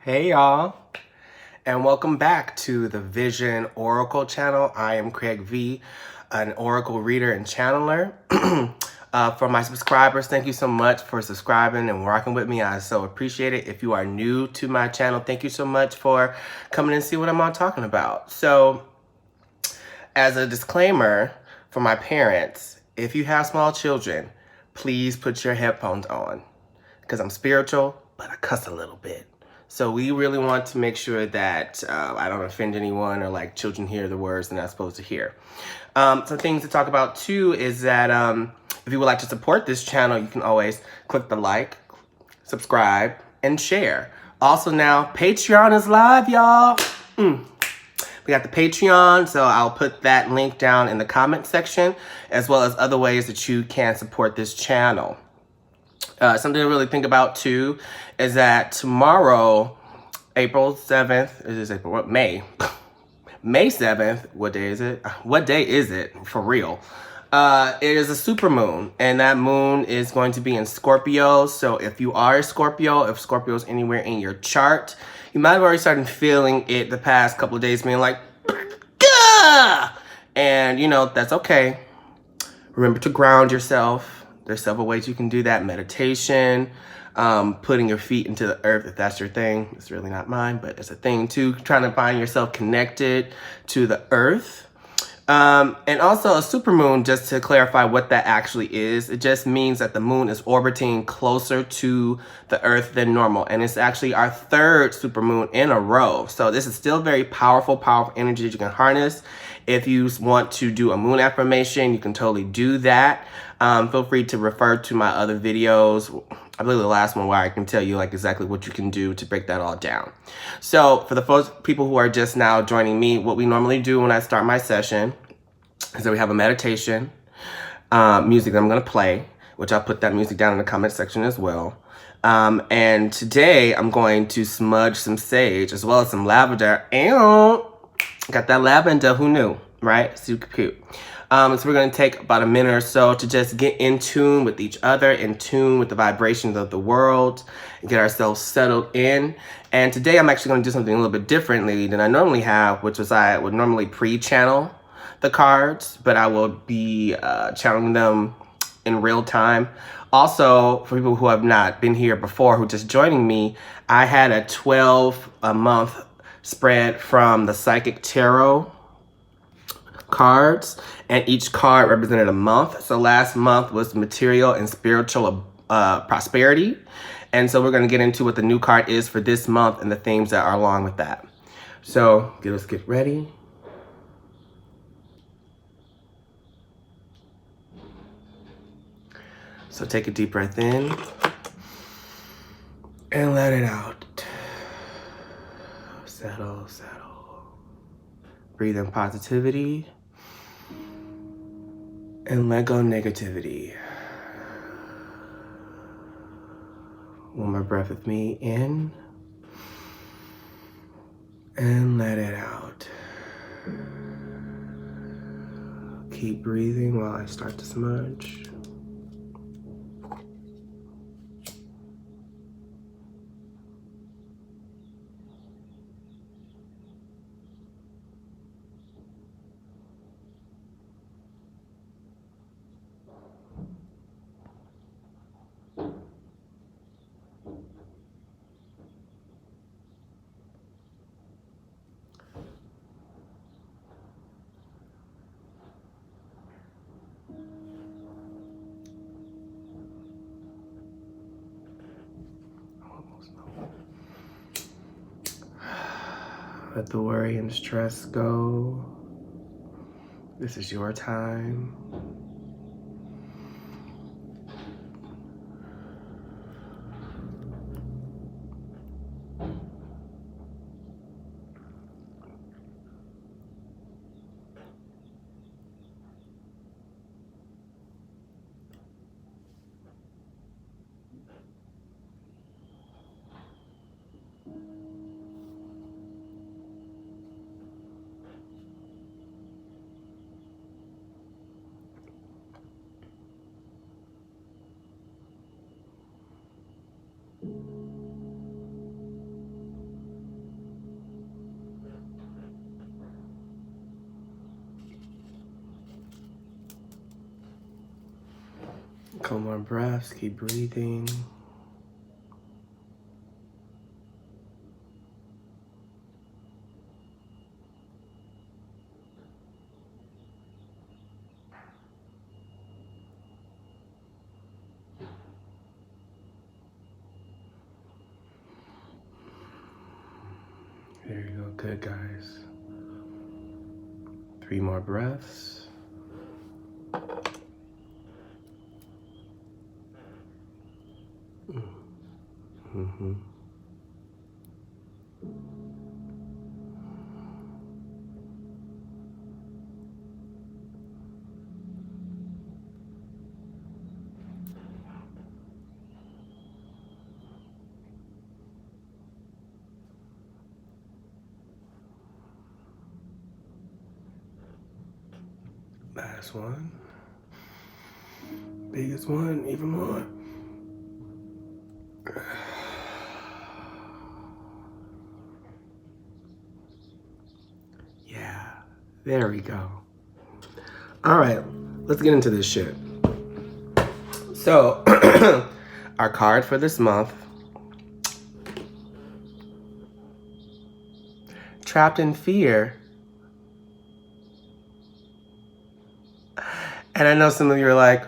Hey y'all, and welcome back to the Vision Oracle channel. I am Craig V, an Oracle reader and channeler. For my subscribers, thank you so much for subscribing and rocking with me. I so appreciate it. If you are new to my channel, thank you so much for coming and see what I'm all talking about. So, as a disclaimer for my parents, if you have small children, please put your headphones on because I'm spiritual, but I cuss a little bit. So we really want to make sure that I don't offend anyone or like children hear the words they're not supposed to hear. Some things to talk about too is that if you would like to support this channel, you can always click the like, subscribe, and share. Also now, Patreon is live, y'all. We got the Patreon, so I'll put that link down in the comment section, as well as other ways that you can support this channel. Something to really think about too is that tomorrow, April 7th, May 7th, what day is it? What day is it for real? It is a supermoon, and that moon is going to be in Scorpio. So if you are a Scorpio, if Scorpio is anywhere in your chart, you might have already started feeling it the past couple of days, being like, gah! And you know, that's okay. Remember to ground yourself. There's several ways you can do that. Meditation, putting your feet into the earth, if that's your thing. It's really not mine, but it's a thing too. Trying to find yourself connected to the earth. And also a supermoon, just to clarify what that actually is, it just means that the moon is orbiting closer to the earth than normal. And it's actually our third supermoon in a row. So this is still very powerful energy that you can harness. If you want to do a moon affirmation, you can totally do that. Feel free to refer to my other videos. I believe the last one where I can tell you like exactly what you can do to break that all down. So for the people who are just now joining me, what we normally do when I start my session is that we have a meditation, music that I'm going to play, which I'll put that music down in the comment section as well. And today I'm going to smudge some sage as well as some lavender. And got that lavender, who knew, right? Super cute. So we're going to take about a minute or so to just get in tune with each other, in tune with the vibrations of the world, and get ourselves settled in. And today I'm actually going to do something a little bit differently than I normally have, which was I would normally pre-channel the cards, but I will be channeling them in real time. Also, for people who have not been here before, who are just joining me, I had a 12-month spread from the Psychic Tarot cards, and each card represented a month. So last month was material and spiritual prosperity. And so we're going to get into what the new card is for this month and the themes that are along with that. So let's get ready. So take a deep breath in and let it out. Settle, settle. Breathe in positivity and let go negativity. One more breath with me, in and let it out. Keep breathing while I start to smudge. Let the worry and stress go. This is your time. Couple more breaths. Keep breathing. There you go. Good, guys. 3 more breaths. Mm-hmm. Last one. Biggest one, even more. Yeah, there we go. All right, let's get into this shit. So, our card for this month, Trapped in Fear. And I know some of you are like,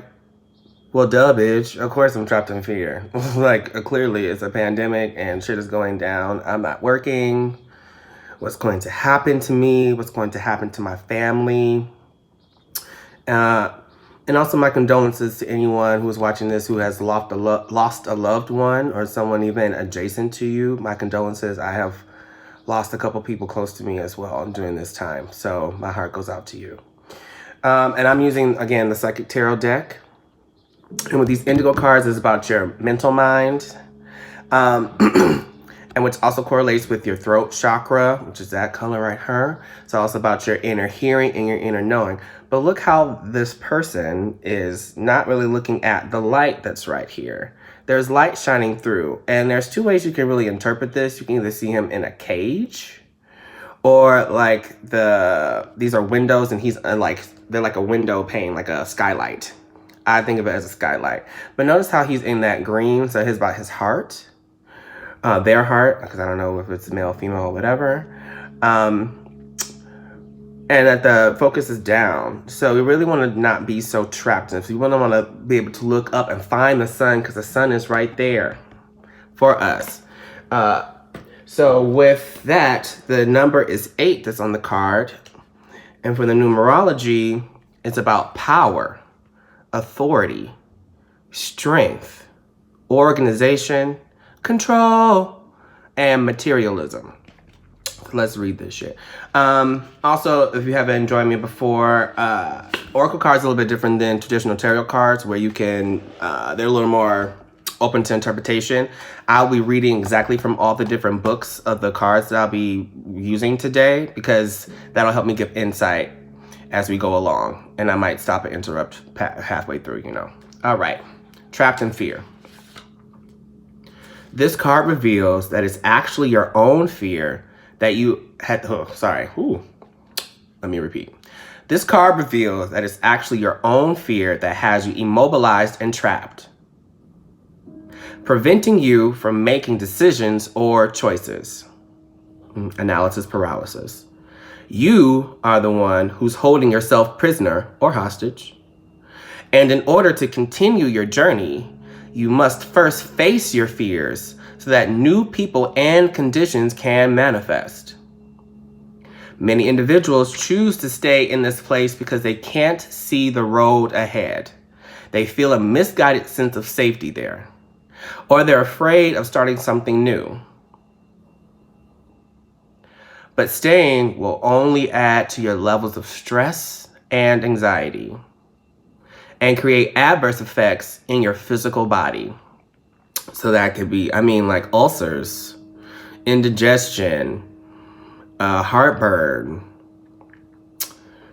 well, duh, bitch. Of course I'm trapped in fear. Like, clearly it's a pandemic and shit is going down. I'm not working. What's going to happen to me? What's going to happen to my family? And also my condolences to anyone who is watching this who has lost a loved one or someone even adjacent to you. My condolences. I have lost a couple people close to me as well during this time. So my heart goes out to you. And I'm using, again, the Psychic Tarot deck. And with these indigo cards, it's about your mental mind. And which also correlates with your throat chakra, which is that color right here. It's also about your inner hearing and your inner knowing. But look how this person is not really looking at the light that's right here. There's light shining through. And there's 2 ways you can really interpret this. You can either see him in a cage, or like these are windows and he's they're like a window pane, like a skylight. I think of it as a skylight. But notice how he's in that green, so it's about his heart. Their heart, because I don't know if it's male, female, or whatever. And that the focus is down. So we really want to not be so trapped. And so you want to be able to look up and find the sun, because the sun is right there for us. So with that, the number is 8 that's on the card. And for the numerology, it's about power, authority, strength, organization, control, and materialism. Let's read this shit. Also, if you haven't joined me before, Oracle cards are a little bit different than traditional tarot cards, where you can, they're a little more open to interpretation. I'll be reading exactly from all the different books of the cards that I'll be using today, because that'll help me give insight as we go along. And I might stop and interrupt halfway through, you know. All right, Trapped in Fear. This card reveals that it's actually your own fear that you had, let me repeat. This card reveals that it's actually your own fear that has you immobilized and trapped, preventing you from making decisions or choices. Analysis paralysis. You are the one who's holding yourself prisoner or hostage. And in order to continue your journey, you must first face your fears so that new people and conditions can manifest. Many individuals choose to stay in this place because they can't see the road ahead. They feel a misguided sense of safety there, or they're afraid of starting something new. But staying will only add to your levels of stress and anxiety and create adverse effects in your physical body. So that could be, like ulcers, indigestion, heartburn,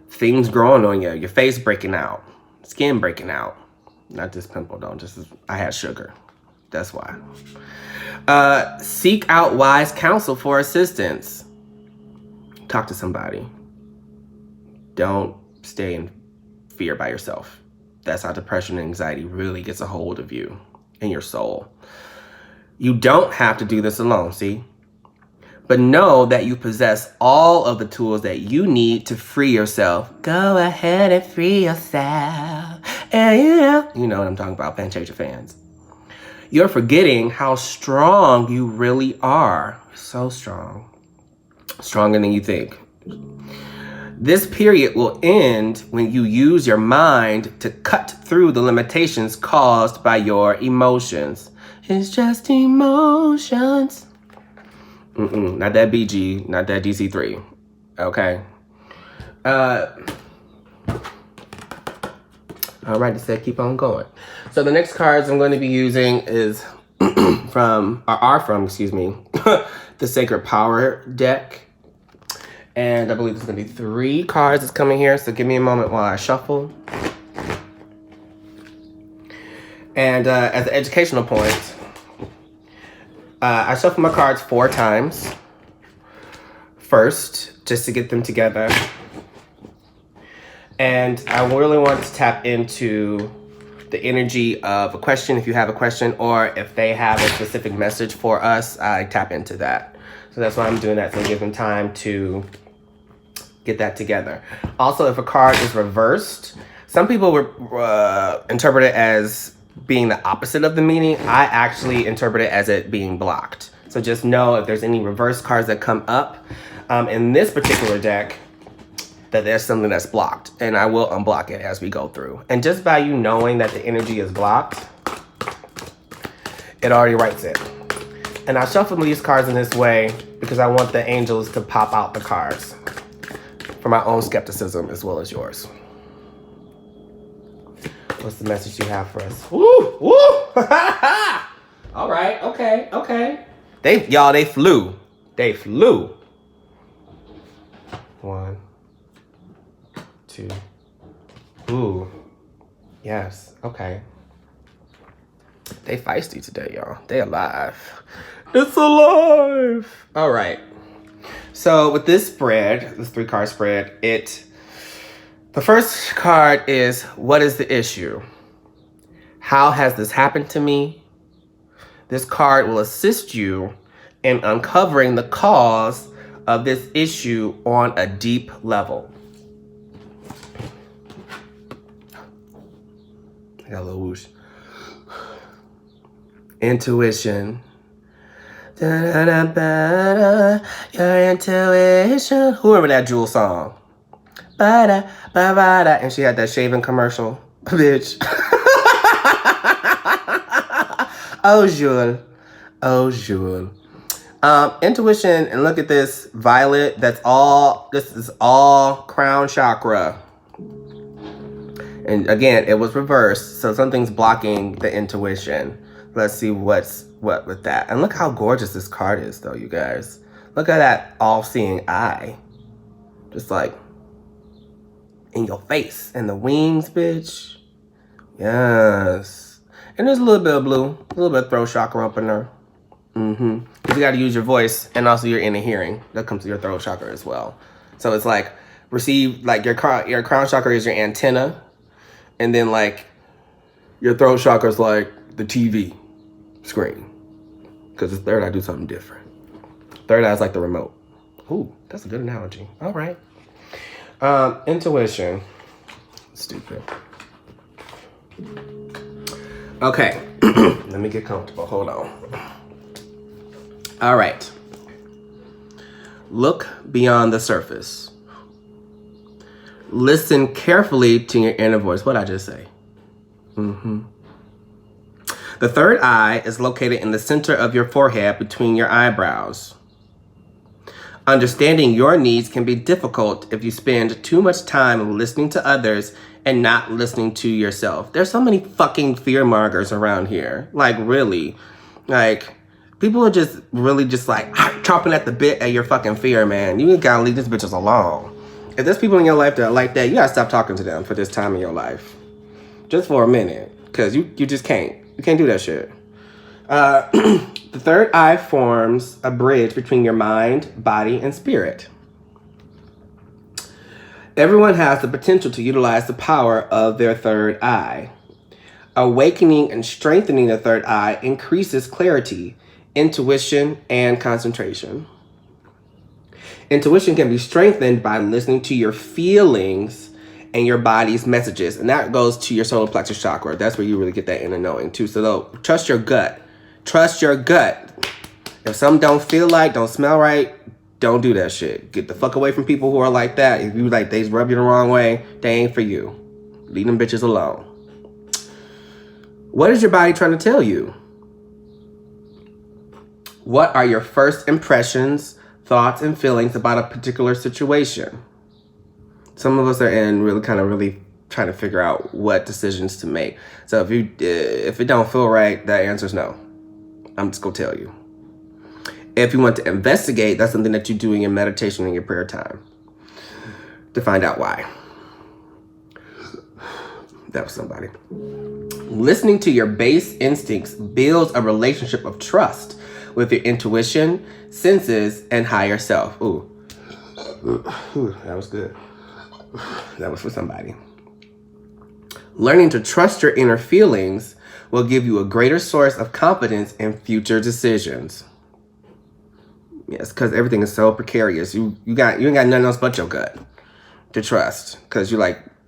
things growing on you, your face breaking out, skin breaking out. Not this pimple though, I had sugar. That's why. Seek out wise counsel for assistance. Talk to somebody. Don't stay in fear by yourself. That's how depression and anxiety really gets a hold of you and your soul. You don't have to do this alone, see? But know that you possess all of the tools that you need to free yourself. Go ahead and free yourself. Yeah. You know what I'm talking about, Fantasia fans. You're forgetting how strong you really are. So strong. Stronger than you think. This period will end when you use your mind to cut through the limitations caused by your emotions. It's just emotions. Not that BG, not that DC3. Okay. All right, it said keep on going. So the next cards I'm going to be using is are from, the Sacred Power deck. And I believe there's going to be 3 cards that's coming here. So give me a moment while I shuffle. And as an educational point, I shuffle my cards 4 times. First, just to get them together. And I really want to tap into the energy of a question, if you have a question, or if they have a specific message for us, I tap into that. So that's why I'm doing that, so give them time to get that together. Also, if a card is reversed, some people interpret it as being the opposite of the meaning. I actually interpret it as it being blocked. So just know if there's any reverse cards that come up in this particular deck, that there's something that's blocked, and I will unblock it as we go through. And just by you knowing that the energy is blocked, it already writes it. And I shuffle these cards in this way because I want the angels to pop out the cards for my own skepticism as well as yours. What's the message you have for us? Woo! Woo! All right, okay. They flew. They flew. 1, 2. Ooh. Yes, okay. They feisty today, y'all. They alive. It's alive! All right. So with this spread, this 3-card spread, the first card is, what is the issue? How has this happened to me? This card will assist you in uncovering the cause of this issue on a deep level. I got a little whoosh. Intuition. Da-da-da-ba-da, your intuition. Who remember that Jewel song? Ba-da, ba-ba-da. And she had that shaving commercial. Bitch. Oh, Jewel. Oh, Jewel. Intuition, and look at this violet. This is all crown chakra. And again, it was reversed, so something's blocking the intuition. Let's see what's what with that. And look how gorgeous this card is, though, you guys. Look at that all-seeing eye. Just like in your face. And the wings, bitch. Yes. And there's a little bit of blue. A little bit of throat chakra up in there. Because you got to use your voice and also your inner hearing. That comes to your throat chakra as well. So it's like your crown chakra is your antenna. And then like your throat chakra is like the TV screen. Because the third eye do something different. Third eye is like the remote. Ooh, that's a good analogy. All right. Intuition. Stupid. Okay. Let me get comfortable. Hold on. All right. Look beyond the surface. Listen carefully to your inner voice. What'd I just say? The third eye is located in the center of your forehead between your eyebrows. Understanding your needs can be difficult if you spend too much time listening to others and not listening to yourself. There's so many fucking fear-mongers around here. Like, really. Like, people are just really just like chomping at the bit at your fucking fear, man. You gotta leave these bitches alone. If there's people in your life that are like that, you gotta stop talking to them for this time in your life. Just for a minute. Because you just can't. You can't do that shit. The third eye forms a bridge between your mind, body, and spirit. Everyone has the potential to utilize the power of their third eye. Awakening and strengthening the third eye increases clarity, intuition, and concentration. Intuition can be strengthened by listening to your feelings and your body's messages. And that goes to your solar plexus chakra. That's where you really get that inner knowing too. So trust your gut. Trust your gut. If something don't feel like, don't smell right, don't do that shit. Get the fuck away from people who are like that. If you like, they rub you the wrong way, they ain't for you. Leave them bitches alone. What is your body trying to tell you? What are your first impressions, thoughts, and feelings about a particular situation? Some of us are really trying to figure out what decisions to make. So if it don't feel right, that answer is no. I'm just gonna tell you. If you want to investigate, that's something that you do in your meditation and your prayer time to find out why. That was somebody. Listening to your base instincts builds a relationship of trust with your intuition, senses, and higher self. Ooh, that was good. That was for somebody. Learning to trust your inner feelings will give you a greater source of confidence in future decisions. Yes, because everything is so precarious. You ain't got nothing else but your gut to trust. Because you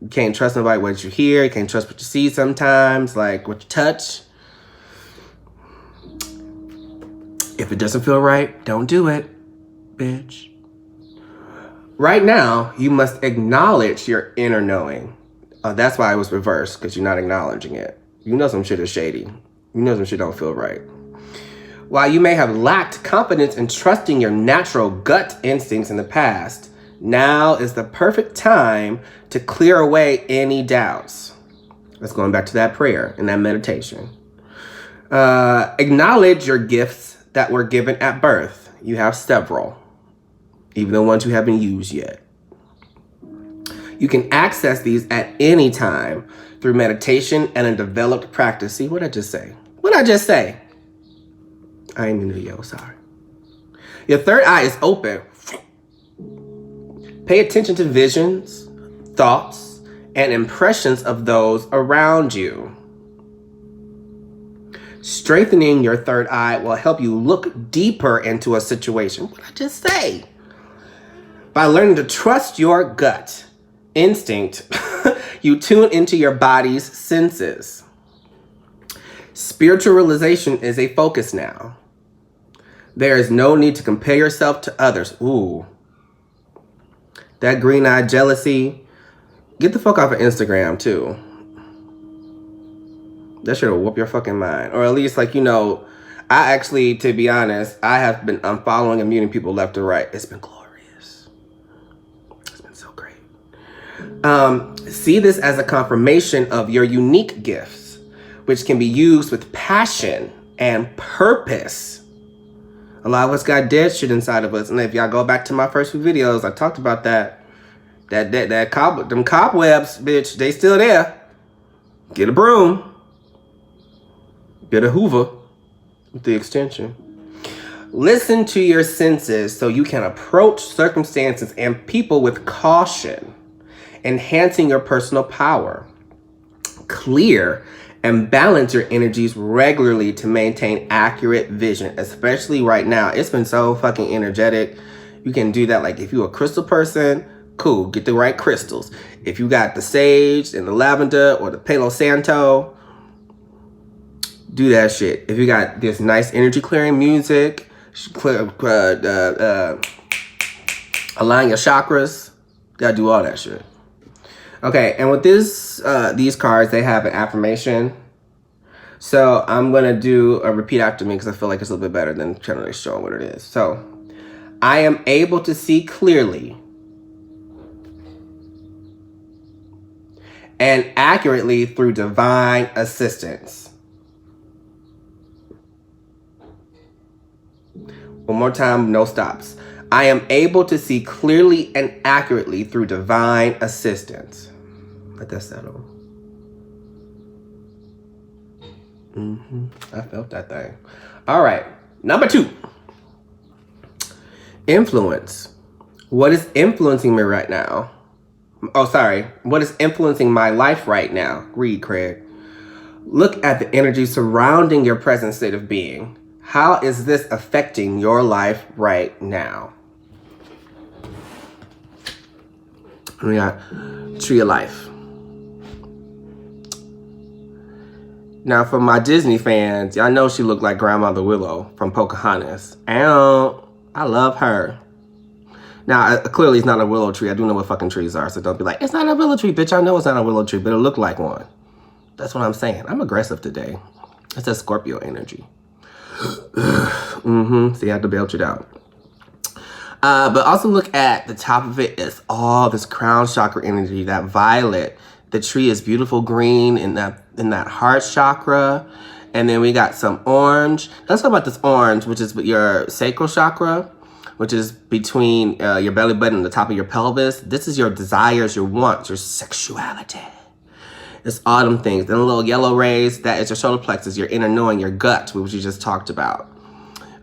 can't trust nobody what you hear. You can't trust what you see sometimes, like what you touch. If it doesn't feel right, don't do it, bitch. Right now, you must acknowledge your inner knowing. That's why it was reversed, because you're not acknowledging it. You know some shit is shady. You know some shit don't feel right. While you may have lacked confidence in trusting your natural gut instincts in the past, now is the perfect time to clear away any doubts. Let's go back to that prayer and that meditation. Acknowledge your gifts that were given at birth. You have several, even the ones you haven't used yet. You can access these at any time through meditation and a developed practice. See, what'd I just say? I ain't in the video, sorry. Your third eye is open. Pay attention to visions, thoughts, and impressions of those around you. Strengthening your third eye will help you look deeper into a situation. What did I just say? By learning to trust your gut instinct, you tune into your body's senses. Spiritual realization is a focus now. There is no need to compare yourself to others. Ooh. That green-eyed jealousy. Get the fuck off of Instagram, too. That shit will whoop your fucking mind. Or at least, I actually, to be honest, I have been unfollowing and muting people left and right. It's been glorious. It's been so great. See this as a confirmation of your unique gifts, which can be used with passion and purpose. A lot of us got dead shit inside of us. And if y'all go back to my first few videos, I talked about that. Them cobwebs, bitch, they still there. Get a broom. Get a Hoover with the extension. Listen to your senses so you can approach circumstances and people with caution, enhancing your personal power. Clear and balance your energies regularly to maintain accurate vision, especially right now. It's been so fucking energetic. You can do that. If you're a crystal person, cool, get the right crystals. If you got the sage and the lavender or the Palo Santo, do that shit. If you got this nice energy clearing music, align your chakras, gotta do all that shit. Okay, and with these cards, they have an affirmation. So I'm gonna do a repeat after me because I feel like it's a little bit better than trying to show what it is. So, I am able to see clearly and accurately through divine assistance. One more time, no stops. I am able to see clearly and accurately through divine assistance. Let that settle. I felt that thing. All right, number 2. Influence. What is influencing me right now? Oh, sorry. What is influencing my life right now? Read, Craig. Look at the energy surrounding your present state of being. How is this affecting your life right now? We got Tree of Life. Now, for my Disney fans, y'all know she looked like Grandmother Willow from Pocahontas. And I love her. Now, clearly it's not a willow tree. I do know what fucking trees are, so don't be like, it's not a willow tree, bitch. I know it's not a willow tree, but it looked like one. That's what I'm saying. I'm aggressive today. It's a Scorpio energy. See, I had to belch it out. But also look at the top of it is all this crown chakra energy, that violet. The tree is beautiful green in that heart chakra. And then we got some orange. Let's talk about this orange, which is your sacral chakra, which is between your belly button and the top of your pelvis. This is your desires, your wants, your sexuality. It's all them things. Then a little yellow rays, that is your solar plexus, your inner knowing, your gut, which you just talked about.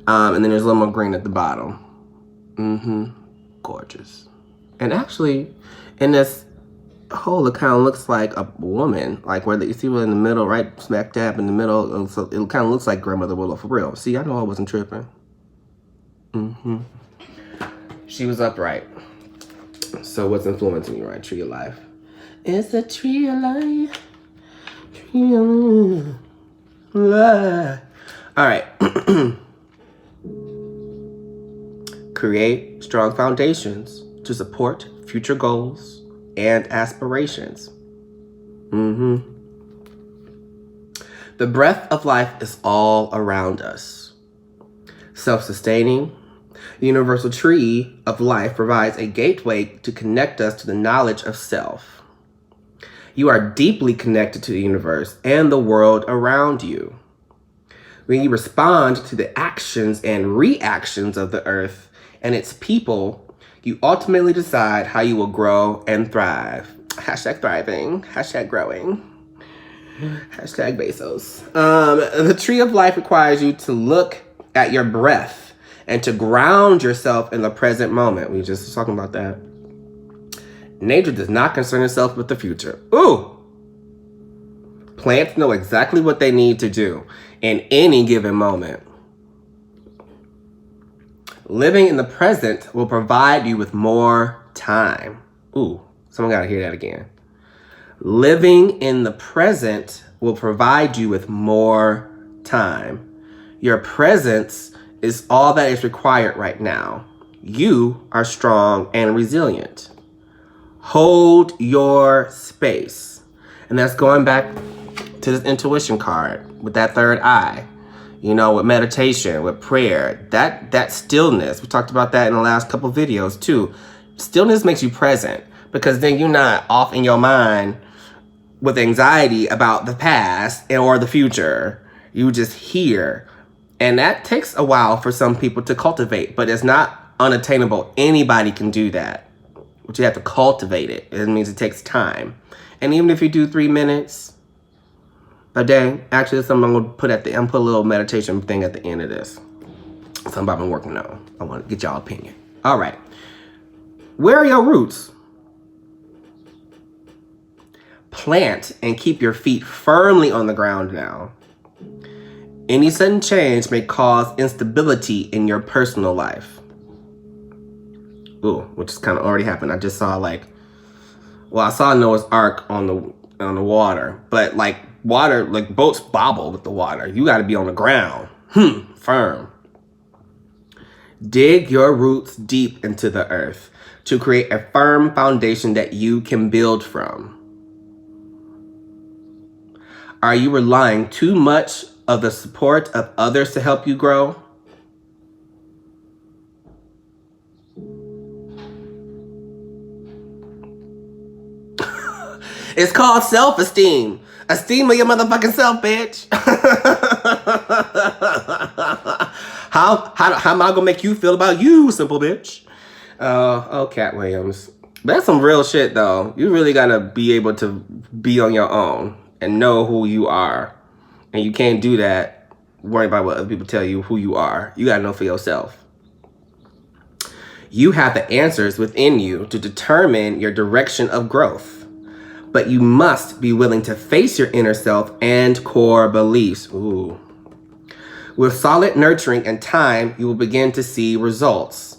And then there's a little more green at the bottom. Gorgeous. And actually, in this hole, it kind of looks like a woman. Like where you see her in the middle, right smack dab in the middle. So it kind of looks like Grandmother Willow for real. See, I know I wasn't tripping. She was upright. So what's influencing you, right? Tree of Life. It's a tree of life. Tree of life. All right. Create strong foundations to support future goals and aspirations. The breath of life is all around us. Self-sustaining, the universal tree of life provides a gateway to connect us to the knowledge of self. You are deeply connected to the universe and the world around you. When you respond to the actions and reactions of the earth and its people, you ultimately decide how you will grow and thrive. Hashtag thriving, hashtag growing, hashtag Bezos. The tree of life requires you to look at your breath and to ground yourself in the present moment. We were just talking about that. Nature does not concern itself with the future. Ooh! Plants know exactly what they need to do in any given moment. Living in the present will provide you with more time. Ooh, someone gotta hear that again. Living in the present will provide you with more time. Your presence is all that is required right now. You are strong and resilient. Hold your space. And that's going back to this intuition card with that third eye. You know, with meditation, with prayer, that stillness. We talked about that in the last couple videos too. Stillness makes you present because then you're not off in your mind with anxiety about the past or the future. You just hear. And that takes a while for some people to cultivate, but it's not unattainable. Anybody can do that. But you have to cultivate it. It means it takes time. And even if you do 3 minutes a day, actually that's something I'm gonna put a little meditation thing at the end of this. Something I've been working on. I want to get y'all opinion. All right. Where are your roots? Plant and keep your feet firmly on the ground now. Any sudden change may cause instability in your personal life. Ooh, which is kind of already happened. I just saw I saw Noah's Ark on the water, but water, boats bobble with the water. You got to be on the ground, firm. Dig your roots deep into the earth to create a firm foundation that you can build from. Are you relying too much of the support of others to help you grow? It's called self-esteem. Esteem of your motherfucking self, bitch. How am I gonna make you feel about you, simple bitch? Oh, Cat Williams. That's some real shit, though. You really gotta be able to be on your own and know who you are. And you can't do that worrying about what other people tell you who you are. You gotta know for yourself. You have the answers within you to determine your direction of growth. But you must be willing to face your inner self and core beliefs. Ooh. With solid nurturing and time, you will begin to see results.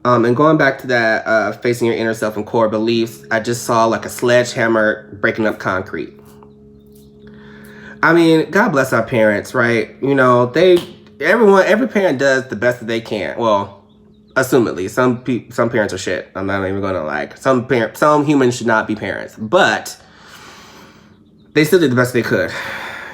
And going back to that, facing your inner self and core beliefs, I just saw like a sledgehammer breaking up concrete. I mean, God bless our parents, right? You know, every parent does the best that they can. Well, assumedly, some parents are shit. I'm not even gonna some humans should not be parents, but they still did the best they could,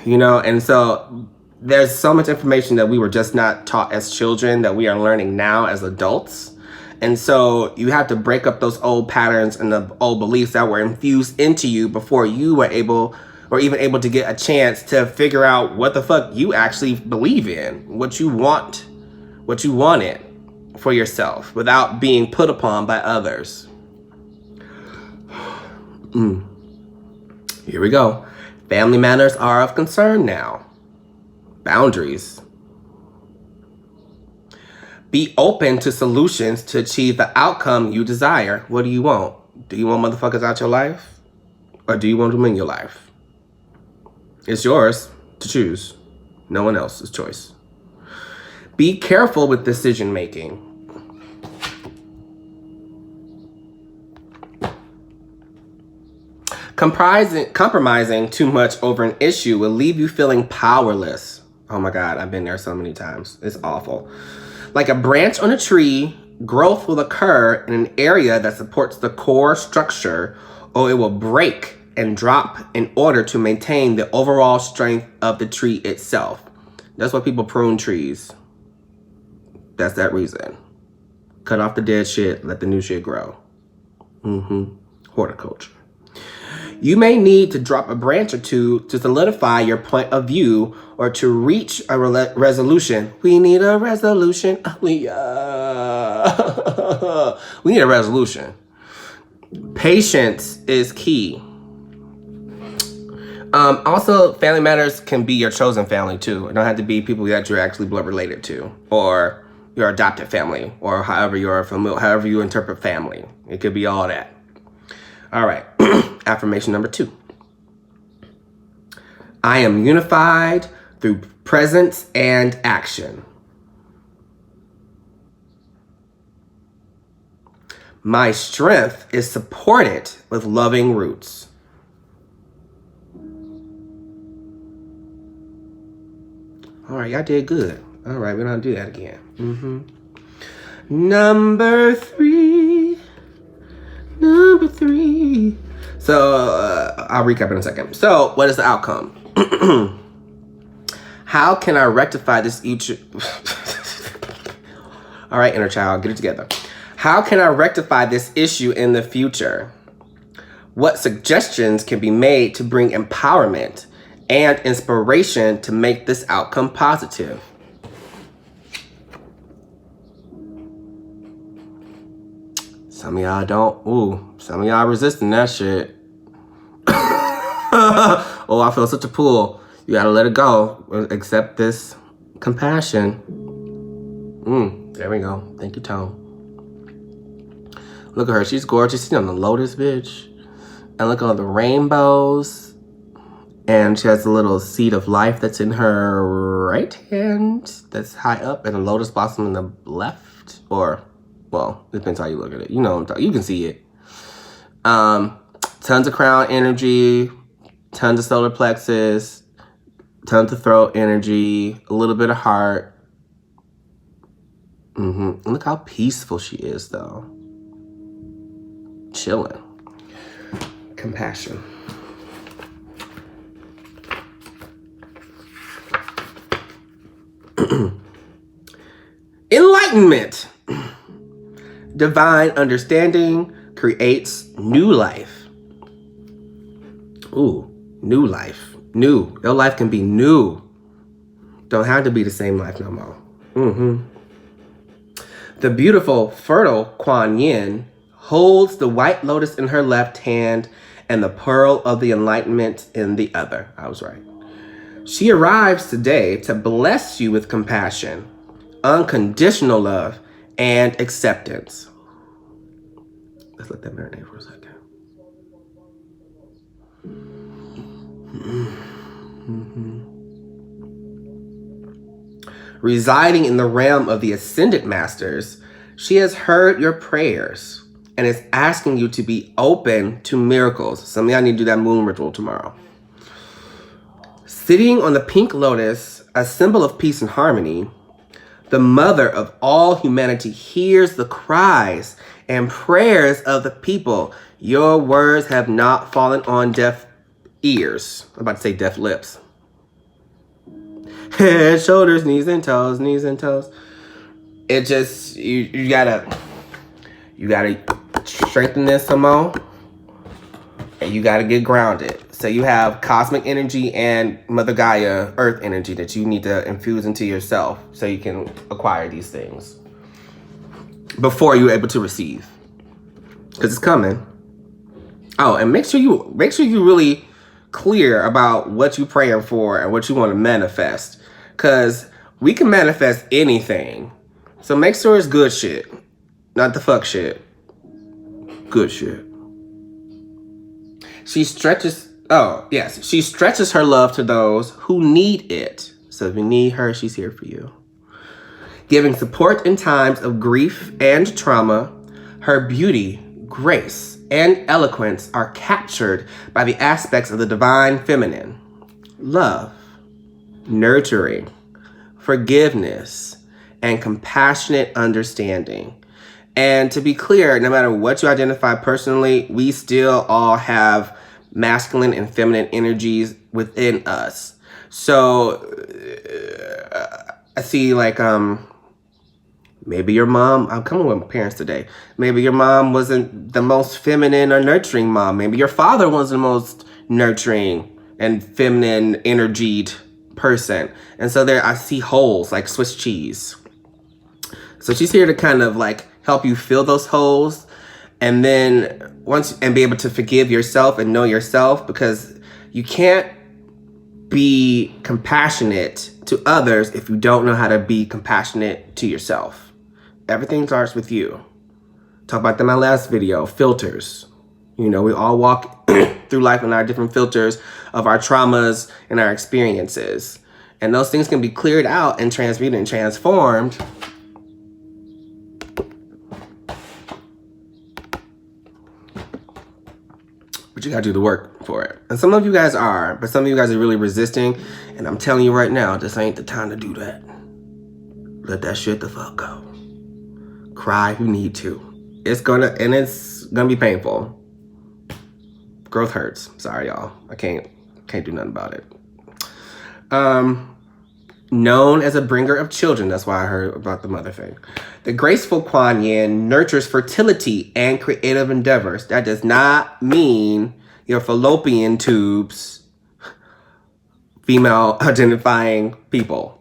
you know? And so there's so much information that we were just not taught as children that we are learning now as adults. And so you have to break up those old patterns and the old beliefs that were infused into you before you were able to get a chance to figure out what the fuck you actually believe in, what you wanted for yourself without being put upon by others. Here we go. Family matters are of concern now. Boundaries. Be open to solutions to achieve the outcome you desire. What do you want? Do you want motherfuckers out your life? Or do you want them in your life? It's yours to choose. No one else's choice. Be careful with decision making. Compromising too much over an issue will leave you feeling powerless. Oh my God, I've been there so many times. It's awful. Like a branch on a tree, growth will occur in an area that supports the core structure, or it will break and drop in order to maintain the overall strength of the tree itself. That's why people prune trees. That's that reason. Cut off the dead shit, let the new shit grow. Horticulture. You may need to drop a branch or two to solidify your point of view or to reach a resolution. We need a resolution. We need a resolution. Patience is key. Also, family matters can be your chosen family too. It don't have to be people that you're actually blood related to, or your adopted family, or however you interpret family. It could be all that. All right. Affirmation number 2. I am unified through presence and action. My strength is supported with loving roots. All right, y'all did good. All right, we're gonna do that again. Number 3. So I'll recap in a second. So what is the outcome? How can I rectify this issue? All right, inner child, get it together. How can I rectify this issue in the future? What suggestions can be made to bring empowerment and inspiration to make this outcome positive? Some of y'all don't. Some of y'all resisting that shit. Oh, I feel such a pull. You gotta let it go. Accept this compassion. There we go. Thank you, Tone. Look at her. She's gorgeous. She's on the lotus, bitch. And look at all the rainbows. And she has a little seed of life that's in her right hand. That's high up. And a lotus blossom in the left. Or, well, it depends how you look at it. You know what I'm talking. You can see it. Tons of crown energy. Tons of solar plexus. Tons of throat energy. A little bit of heart. And look how peaceful she is, though. Chilling. Compassion. Enlightenment. Divine understanding creates new life. Ooh, new life. New. Your life can be new. Don't have to be the same life no more. The beautiful, fertile Kuan Yin holds the white lotus in her left hand and the pearl of the enlightenment in the other. I was right. She arrives today to bless you with compassion, unconditional love, and acceptance. Let's let that marinate for a second. Residing in the realm of the Ascended Masters, she has heard your prayers and is asking you to be open to miracles. Some of y'all need to do that moon ritual tomorrow. Sitting on the pink lotus, a symbol of peace and harmony, the mother of all humanity hears the cries and prayers of the people. Your words have not fallen on deaf ears. I'm about to say deaf lips. Head, shoulders, knees and toes, knees and toes. It just, you gotta strengthen this some more. And you gotta get grounded. So you have cosmic energy and Mother Gaia, earth energy that you need to infuse into yourself so you can acquire these things before you're able to receive. Because it's coming. Oh, and make sure you really clear about what you're praying for and what you want to manifest. Because we can manifest anything. So make sure it's good shit. Not the fuck shit. Good shit. She stretches her love to those who need it. So if you need her, she's here for you. Giving support in times of grief and trauma, her beauty, grace, and eloquence are captured by the aspects of the divine feminine. Love, nurturing, forgiveness, and compassionate understanding. And to be clear, no matter what you identify personally, we still all have masculine and feminine energies within us. So I see like, maybe your mom, I'm coming with my parents today. Maybe your mom wasn't the most feminine or nurturing mom. Maybe your father was the most nurturing and feminine energied person. And so there I see holes like Swiss cheese. So she's here to kind of like help you fill those holes, and then be able to forgive yourself and know yourself, because you can't be compassionate to others if you don't know how to be compassionate to yourself. Everything starts with you. Talk about that in my last video, filters. You know, we all walk through life in our different filters of our traumas and our experiences. And those things can be cleared out and transmuted and transformed. But you gotta do the work for it. And some of you guys are, but some of you guys are really resisting. And I'm telling you right now, this ain't the time to do that. Let that shit the fuck go. Cry if you need to. It's gonna be painful. Growth hurts. Sorry, y'all. I can't do nothing about it. Known as a bringer of children. That's why I heard about the mother thing. The graceful Kuan Yin nurtures fertility and creative endeavors. That does not mean your fallopian tubes, female identifying people.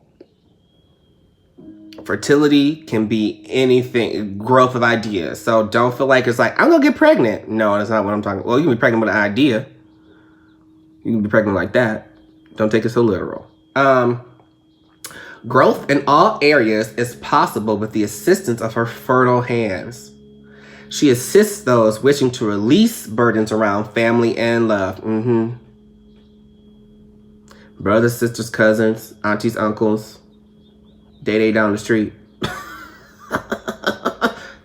Fertility can be anything, growth of ideas. So don't feel like it's like, I'm gonna get pregnant. No, that's not what I'm talking about. Well, you can be pregnant with an idea. You can be pregnant like that. Don't take it so literal. Growth in all areas is possible with the assistance of her fertile hands. She assists those wishing to release burdens around family and love. Brothers, sisters, cousins, aunties, uncles. Day down the street.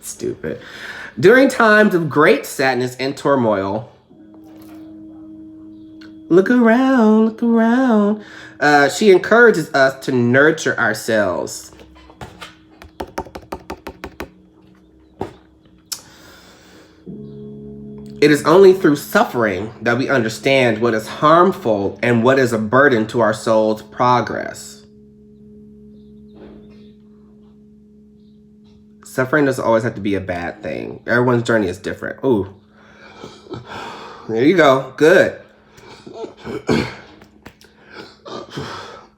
Stupid. During times of great sadness and turmoil, look around, look around. She encourages us to nurture ourselves. It is only through suffering that we understand what is harmful and what is a burden to our soul's progress. Suffering doesn't always have to be a bad thing. Everyone's journey is different. Ooh. There you go. Good.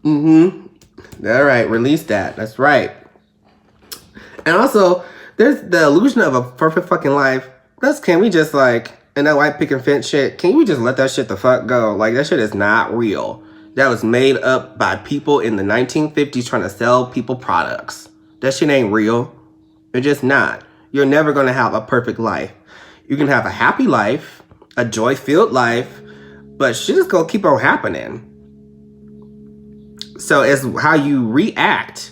All right, release that. That's right. And also, there's the illusion of a perfect fucking life. Can we just like, and that white picket fence shit, can we just let that shit the fuck go? Like, that shit is not real. That was made up by people in the 1950s trying to sell people products. That shit ain't real. It's just not. You're never going to have a perfect life. You can have a happy life, a joy-filled life, but shit is going to keep on happening. So it's how you react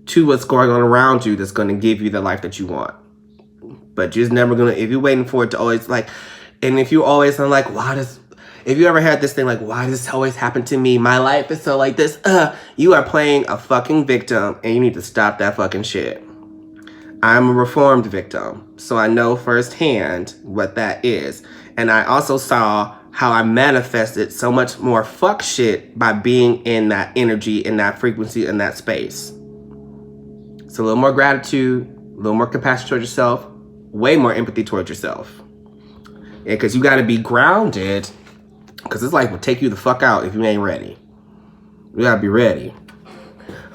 to what's going on around you that's going to give you the life that you want. But you're just never going to, if you're waiting for it to always like, and if you always are like, if you ever had this thing like, why does this always happen to me? My life is so like this. You are playing a fucking victim and you need to stop that fucking shit. I'm a reformed victim, so I know firsthand what that is. And I also saw how I manifested so much more fuck shit by being in that energy, in that frequency, in that space. So a little more gratitude, a little more compassion towards yourself, way more empathy towards yourself. Yeah, because you got to be grounded, because this life will take you the fuck out if you ain't ready. You got to be ready.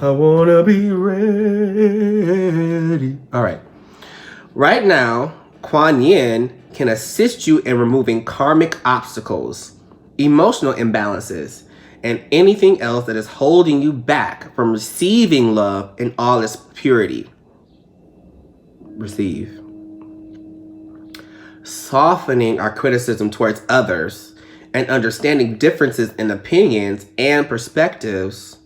I want to be ready. All right. Right now, Kuan Yin can assist you in removing karmic obstacles, emotional imbalances, and anything else that is holding you back from receiving love in all its purity. Receive. Softening our criticism towards others and understanding differences in opinions and perspectives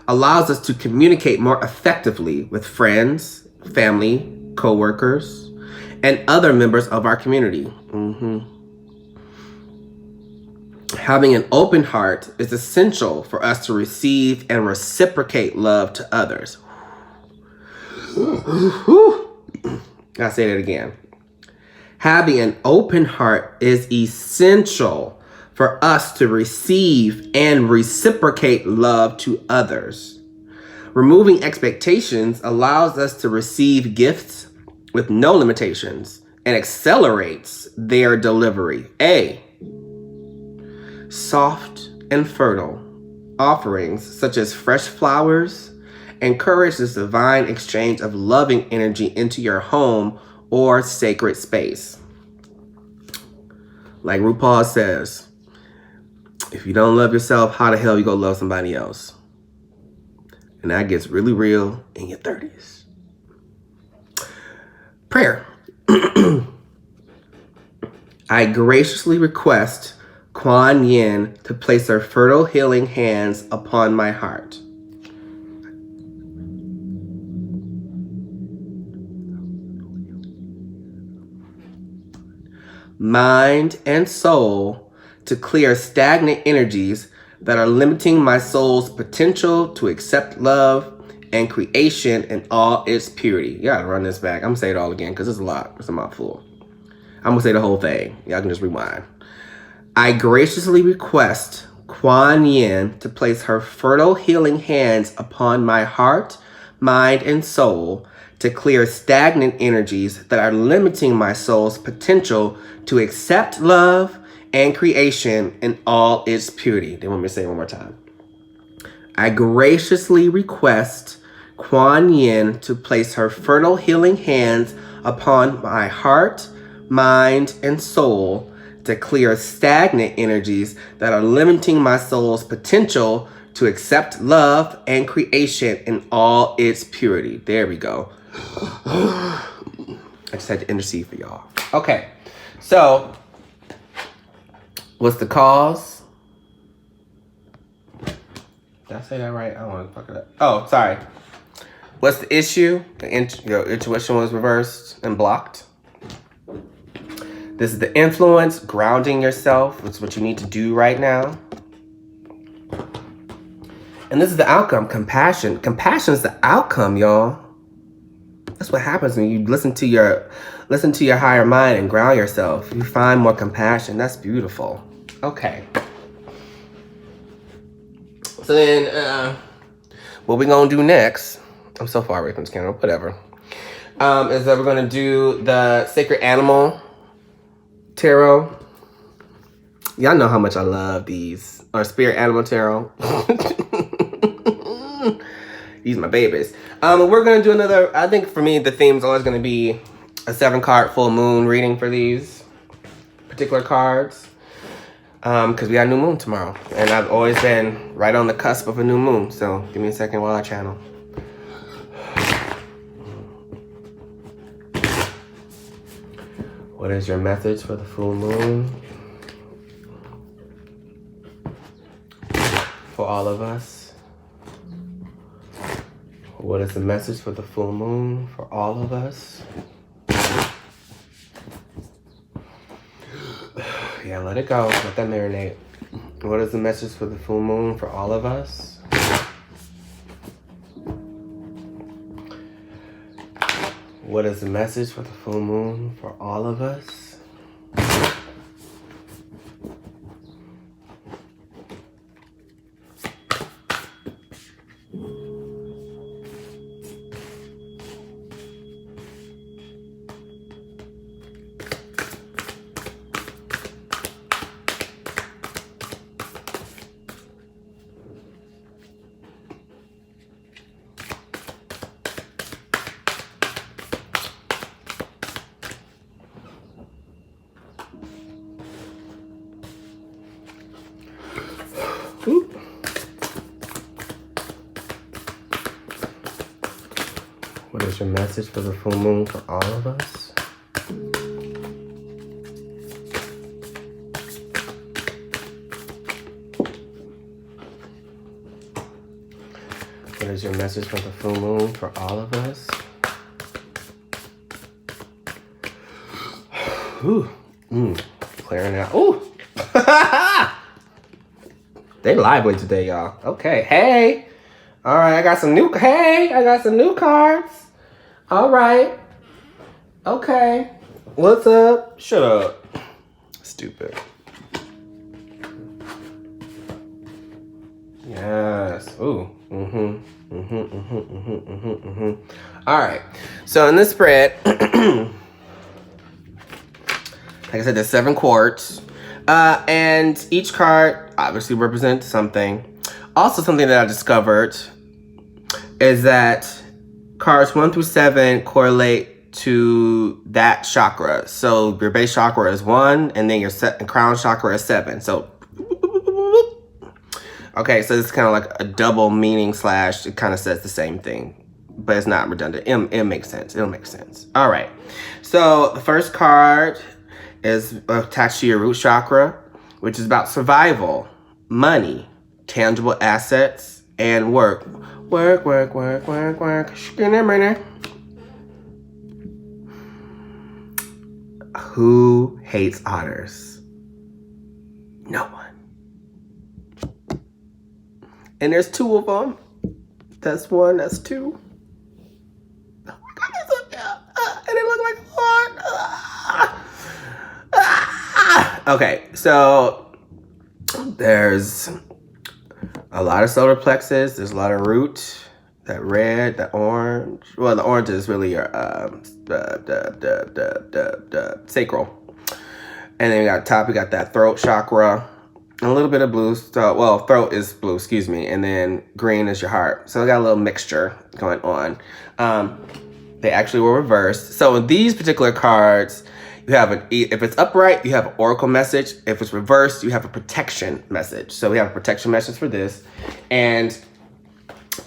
allows us to communicate more effectively with friends, family, co-workers, and other members of our community. Having an open heart is essential for us to receive and reciprocate love to others. I'll say that again. Having an open heart is essential for us to receive and reciprocate love to others. Removing expectations allows us to receive gifts with no limitations and accelerates their delivery. Soft and fertile offerings such as fresh flowers encourage this divine exchange of loving energy into your home or sacred space. Like RuPaul says, if you don't love yourself, how the hell you gonna love somebody else? And that gets really real in your 30s. Prayer. I graciously request Kuan Yin to place her fertile healing hands upon my heart. Mind and soul to clear stagnant energies that are limiting my soul's potential to accept love and creation in all its purity. You gotta run this back. I'm gonna say it all again because it's a lot. It's a mouthful. I'm gonna say the whole thing. Y'all can just rewind. I graciously request Kuan Yin to place her fertile healing hands upon my heart, mind, and soul to clear stagnant energies that are limiting my soul's potential to accept love and creation in all its purity. They want me to say it one more time. I graciously request Kuan Yin to place her fertile healing hands upon my heart, mind, and soul to clear stagnant energies that are limiting my soul's potential to accept love and creation in all its purity. There we go. I just had to intercede for y'all. Okay, so what's the cause? Did I say that right? I don't want to fuck it up. Oh, sorry. What's the issue? Your intuition was reversed and blocked. This is the influence, grounding yourself. That's what you need to do right now. And this is the outcome, compassion. Compassion is the outcome, y'all. That's what happens when you listen to your higher mind and ground yourself. You find more compassion. That's beautiful. Okay. So then, what we're gonna do next? I'm so far away from this camera. Whatever. Is that we're gonna do the Sacred Animal Tarot. Y'all know how much I love these. Or Spirit Animal Tarot. These are my babies. We're going to do another, I think for me, the theme is always going to be a 7-card full moon reading for these particular cards. Because we got a new moon tomorrow. And I've always been right on the cusp of a new moon. So give me a second while I channel. What is your message for the full moon? For all of us. What is the message for the full moon for all of us? Yeah, let it go. Let that marinate. What is the message for the full moon for all of us? What is the message for the full moon for all of us? Oop. What is your message for the full moon for all of us? What is your message for the full moon for all of us? Ooh. Clearing it out. Ooh. They lively today, y'all. Okay. Hey. All right. I got some new cards. All right. Okay. What's up? Shut up. Stupid. Yes. Ooh. All right. So in this spread, like I said, there's 7 quarts. And each card obviously represents something. Also, something that I discovered is that cards 1 through 7 correlate to that chakra. So your base chakra is 1, and then your crown chakra is 7. So, okay, so it's kind of like a double meaning / it kind of says the same thing, but it's not redundant. It makes sense. It'll make sense. All right. So the first card is attached to your root chakra, which is about survival, money, tangible assets, and work. Work. Who hates otters? No one. And there's 2 of them. That's 1, that's 2. Oh my God, they're so cute. And they look like a heart. Okay, so there's a lot of solar plexus. There's a lot of root. That red, that orange. Well, the orange is really your sacral. And then we got that throat chakra. A little bit of blue. So, well, throat is blue, excuse me. And then green is your heart. So we got a little mixture going on. They actually were reversed. So in these particular cards, you have if it's upright, you have an oracle message. If it's reversed, you have a protection message. So we have a protection message for this. And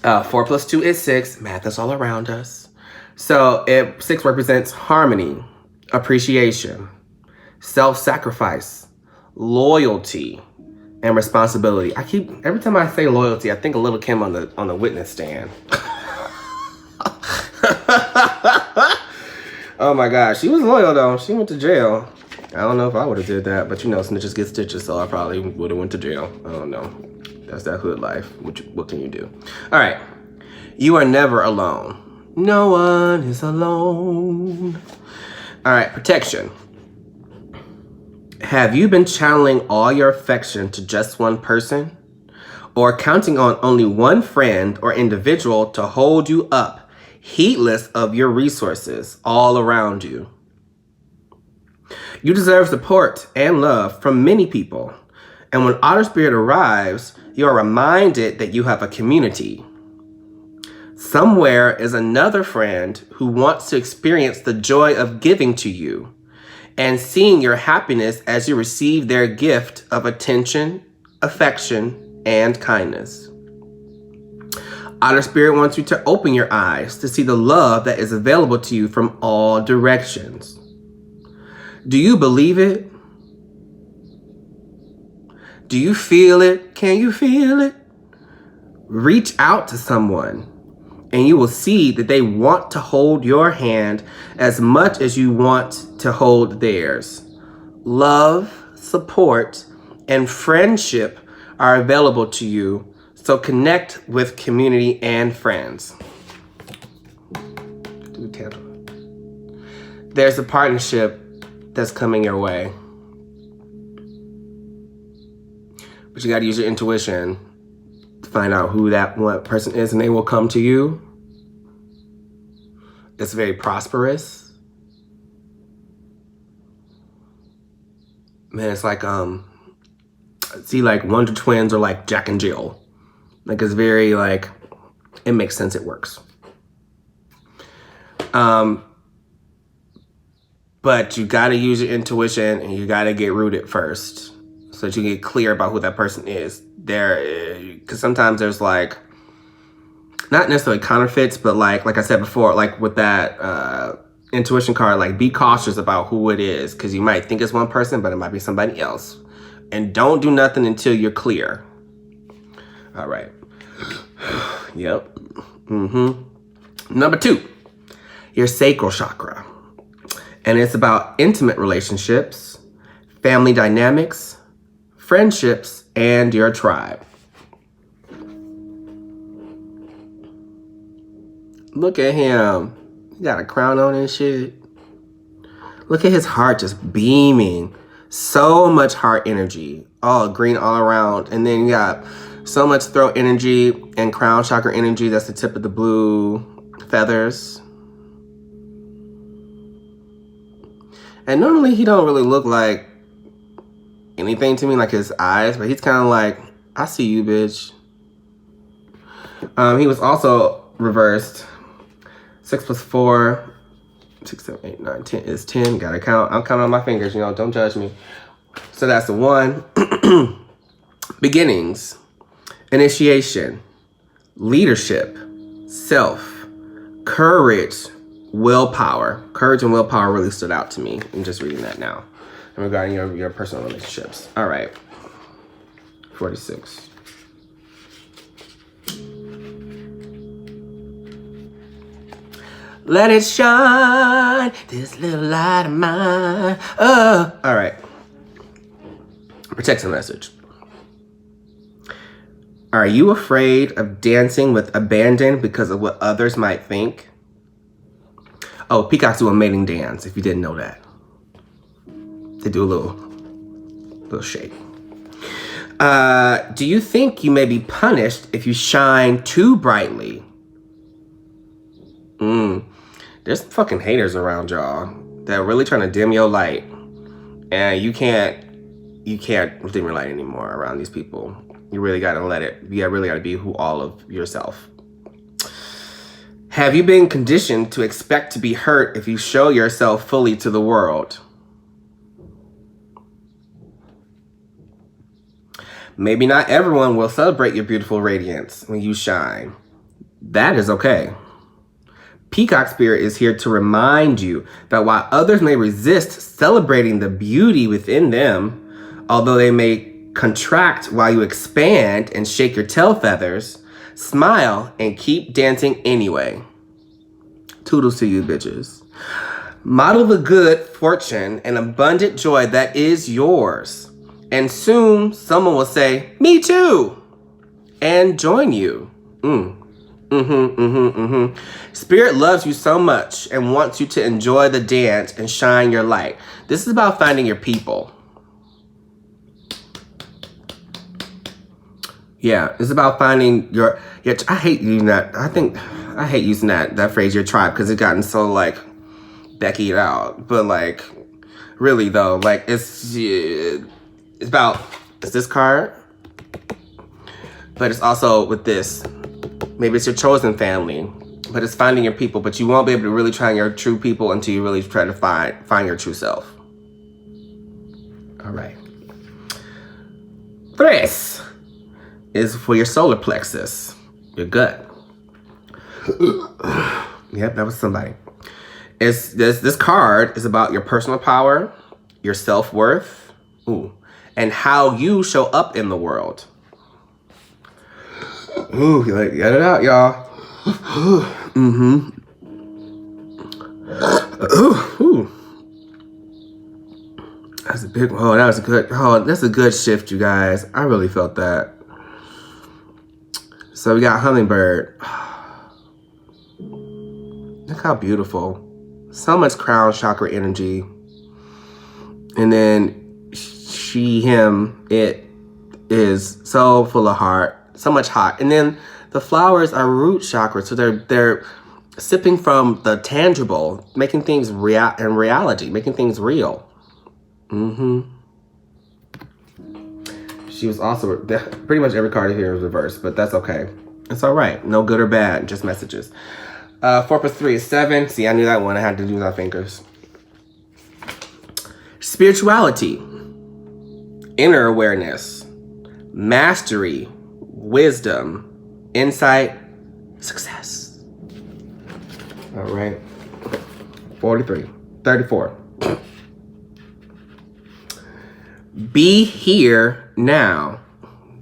4 + 2 is 6. Math is all around us. So 6 represents harmony, appreciation, self-sacrifice, loyalty, and responsibility. Every time I say loyalty, I think of Little Kim on the witness stand. Oh my gosh, she was loyal though. She went to jail. I don't know if I would have did that, but snitches get stitches, so I probably would have went to jail. I don't know. That's that hood life. What can you do? All right. You are never alone. No one is alone. All right, protection. Have you been channeling all your affection to just one person? Or counting on only one friend or individual to hold you up, heedless of your resources all around you? You deserve support and love from many people. And when Otter Spirit arrives, you are reminded that you have a community. Somewhere is another friend who wants to experience the joy of giving to you and seeing your happiness as you receive their gift of attention, affection, and kindness. Otter Spirit wants you to open your eyes to see the love that is available to you from all directions. Do you believe it? Do you feel it? Can you feel it? Reach out to someone and you will see that they want to hold your hand as much as you want to hold theirs. Love, support, and friendship are available to you, so connect with community and friends. There's a partnership that's coming your way. But you gotta use your intuition to find out who that one person is, and they will come to you. It's very prosperous. Man, it's like, see, like Wonder Twins or like Jack and Jill. Like, it's very like, it makes sense, it works. But you gotta use your intuition and you gotta get rooted first so that you get clear about who that person is. Because sometimes there's like, not necessarily counterfeits, but like I said before, like with that intuition card, like be cautious about who it is, because you might think it's one person, but it might be somebody else. And don't do nothing until you're clear. All right. Yep. Number 2, your sacral chakra. And it's about intimate relationships, family dynamics, friendships, and your tribe. Look at him. He got a crown on and shit. Look at his heart just beaming. So much heart energy. All green all around. And then you got so much throat energy and crown chakra energy. That's the tip of the blue feathers. And normally he don't really look like anything to me, like his eyes, but he's kind of like, I see you, bitch. He was also reversed. 6 plus 4, 6, 7, 8, 9, 10 is 10. Gotta count. I'm counting on my fingers, don't judge me. So that's the 1. Beginnings, initiation, leadership, self, courage, willpower. Courage and willpower really stood out to me in just reading that now. And regarding your personal relationships. All right. 46. Let it shine, this little light of mine. Oh. All right. Protection message. Are you afraid of dancing with abandon because of what others might think? Oh, peacocks do a mating dance, if you didn't know that. They do a little shake. Do you think you may be punished if you shine too brightly? There's some fucking haters around y'all that are really trying to dim your light. And you can't dim your light anymore around these people. You really gotta really gotta be all of yourself. Have you been conditioned to expect to be hurt if you show yourself fully to the world? Maybe not everyone will celebrate your beautiful radiance when you shine. That is okay. Peacock Spirit is here to remind you that while others may resist celebrating the beauty within them, although they may contract while you expand and shake your tail feathers, smile and keep dancing anyway. Toodles to you, bitches. Model the good fortune and abundant joy that is yours. And soon someone will say, me too, and join you. Spirit loves you so much and wants you to enjoy the dance and shine your light. This is about finding your people. Yeah, it's about finding your I hate using that. I hate using that phrase, your tribe, because it's gotten so like Becky'd out. But like, really though, like it's about, it's this card, but it's also with this. Maybe it's your chosen family, but it's finding your people. But you won't be able to really find your true people until you really try to find your true self. All right. 3 is for your solar plexus, your gut. Yep, that was somebody. This card is about your personal power, your self-worth, and how you show up in the world. Ooh, get it out, y'all. Mm-hmm. Ooh. That's a big, that's a good shift, you guys. I really felt that. So we got hummingbird. Look how beautiful. So much crown chakra energy. And then she, him, it is so full of heart. So much heart. And then the flowers are root chakra. So they're sipping from the tangible, making things in reality, making things real. She was also, pretty much every card here is reversed, but that's okay. It's all right. No good or bad, just messages. 4 plus 3 is 7. See, I knew that one. I had to use my fingers. Spirituality, inner awareness, mastery, wisdom, insight, success. All right. 34. Be here now.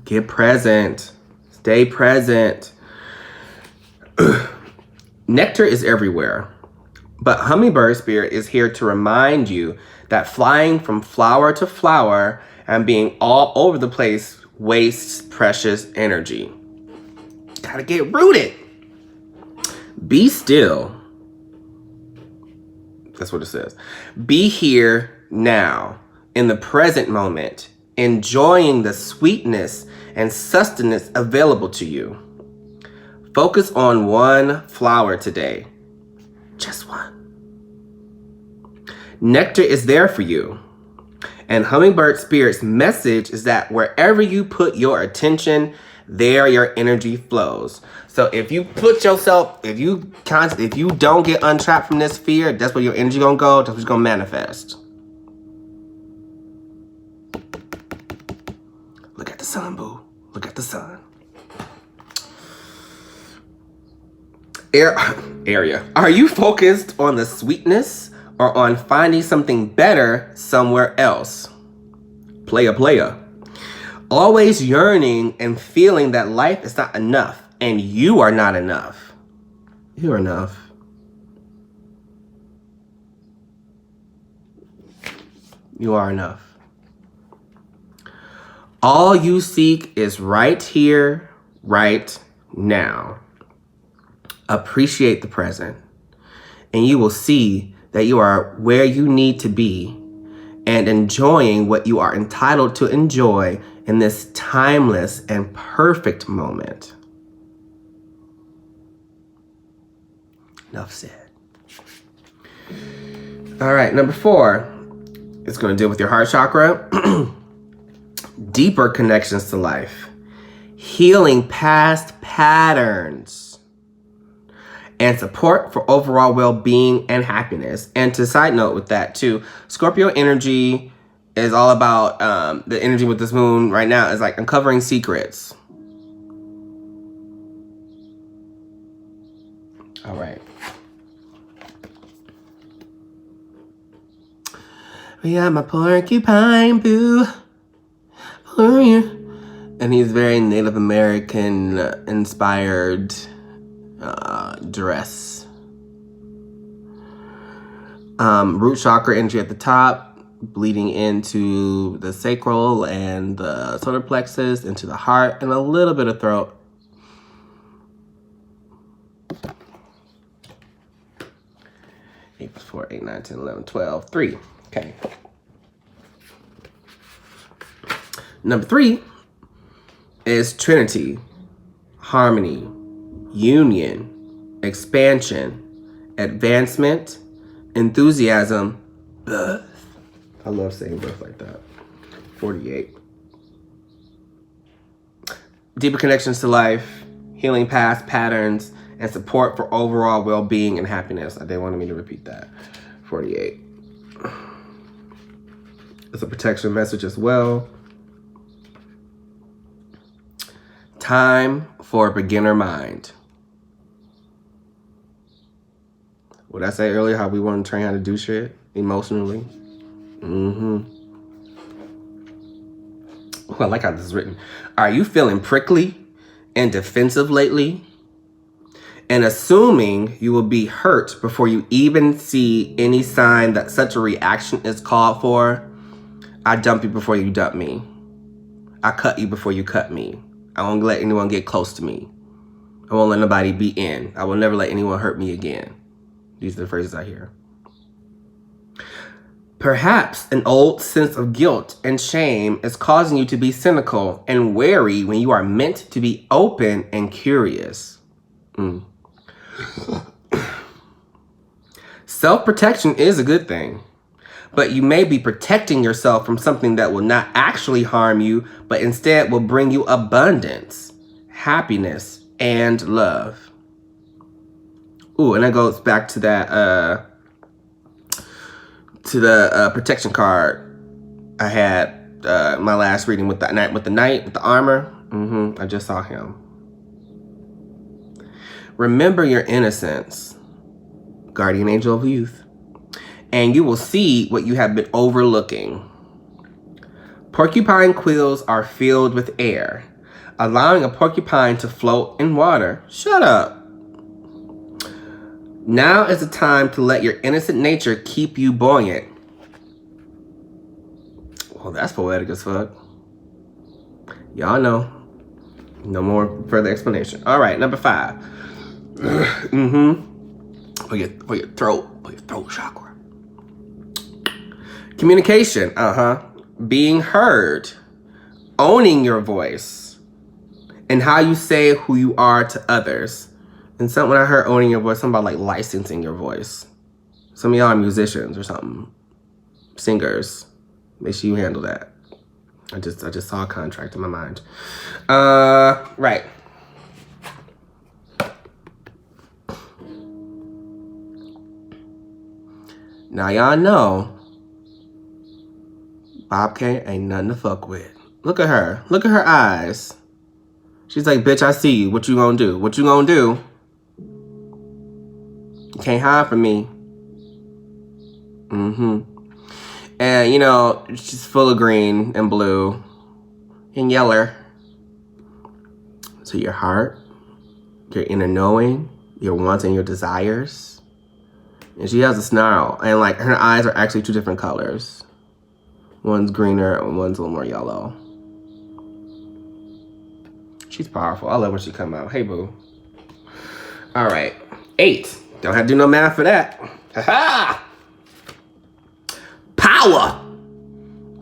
Get present. Stay present. Nectar is everywhere, but hummingbird spirit is here to remind you that flying from flower to flower and being all over the place wastes precious energy. Gotta get rooted. Be still. That's what it says. Be here now, in the present moment, enjoying the sweetness and sustenance available to you. Focus on one flower today. Just one. Nectar is there for you. And hummingbird spirit's message is that wherever you put your attention, there your energy flows. So if you put yourself, if you don't get untrapped from this fear, that's where your energy gonna go. That's what's gonna manifest. Look at the sun, boo. Look at the sun. Area. Are you focused on the sweetness or on finding something better somewhere else? Playa. Always yearning and feeling that life is not enough, and you are not enough. You're enough. You are enough. All you seek is right here, right now. Appreciate the present, and you will see that you are where you need to be and enjoying what you are entitled to enjoy in this timeless and perfect moment. Enough said. All right, number 4 is going to deal with your heart chakra. Deeper connections to life. Healing past patterns. And support for overall well-being and happiness. And to side note with that too, Scorpio energy is all about, the energy with this moon right now is like uncovering secrets. All right. We got my porcupine boo. And he's very Native American inspired dress. Root chakra energy at the top, bleeding into the sacral and the solar plexus, into the heart, and a little bit of throat. Eight plus 4, 8, 9, 10, 11, 12, 3. Okay. Number 3 is Trinity, harmony, union, expansion, advancement, enthusiasm, birth. I love saying birth like that. 48. Deeper connections to life, healing past patterns, and support for overall well-being and happiness. They wanted me to repeat that. 48. It's a protection message as well. Time for a beginner mind. What I said earlier, how we want to train how to do shit emotionally. Oh, I like how this is written. Are you feeling prickly and defensive lately? And assuming you will be hurt before you even see any sign that such a reaction is called for? I dump you before you dump me. I cut you before you cut me. I won't let anyone get close to me. I won't let nobody be in. I will never let anyone hurt me again. These are the phrases I hear. Perhaps an old sense of guilt and shame is causing you to be cynical and wary when you are meant to be open and curious. Self-protection is a good thing, but you may be protecting yourself from something that will not actually harm you, but instead will bring you abundance, happiness, and love. Ooh, and that goes back to that, to the protection card I had my last reading with the knight, with the armor. I just saw him. Remember your innocence, guardian angel of youth, and you will see what you have been overlooking. Porcupine quills are filled with air, allowing a porcupine to float in water. Shut up. Now is the time to let your innocent nature keep you buoyant. Well, that's poetic as fuck. Y'all know. No more further explanation. All right, number 5. For your throat chakra. Communication. Being heard. Owning your voice. And how you say who you are to others. And when I heard owning your voice, something about like licensing your voice. Some of y'all are musicians or something. Singers. Make sure you handle that. I just saw a contract in my mind. Right. Now y'all know Bob K ain't nothing to fuck with. Look at her. Look at her eyes. She's like, bitch, I see you. What you gonna do? What you gonna do? You can't hide from me. And, you know, she's full of green and blue and yeller. So your heart, your inner knowing, your wants and your desires. And she has a snarl. And, like, her eyes are actually 2 different colors. One's greener and one's a little more yellow. She's powerful. I love when she come out. Hey, boo. All right. 8. Don't have to do no math for that. Ha-ha! Power,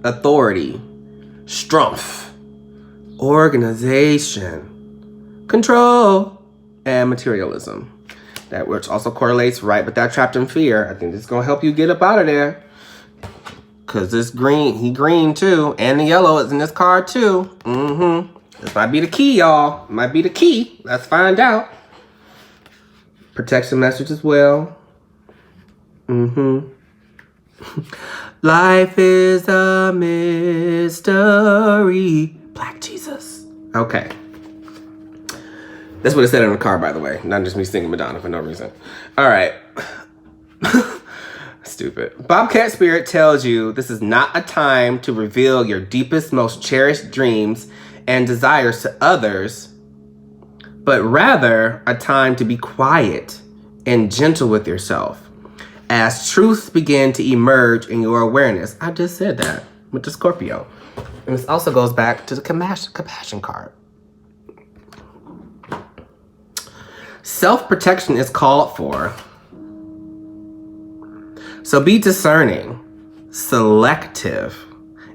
authority, strength, organization, control, and materialism. That which also correlates right with that trapped in fear. I think this is going to help you get up out of there. Because this green, he green too. And the yellow is in this card too. This might be the key, y'all. Might be the key. Let's find out. Protection message as well. Life is a mystery. Black Jesus. Okay. That's what it said on the card, by the way. Not just me singing Madonna for no reason. All right. Stupid. Bobcat Spirit tells you this is not a time to reveal your deepest, most cherished dreams and desires to others, but rather a time to be quiet and gentle with yourself as truths begin to emerge in your awareness. I just said that with the Scorpio. And this also goes back to the compassion card. Self-protection is called for. So be discerning, selective,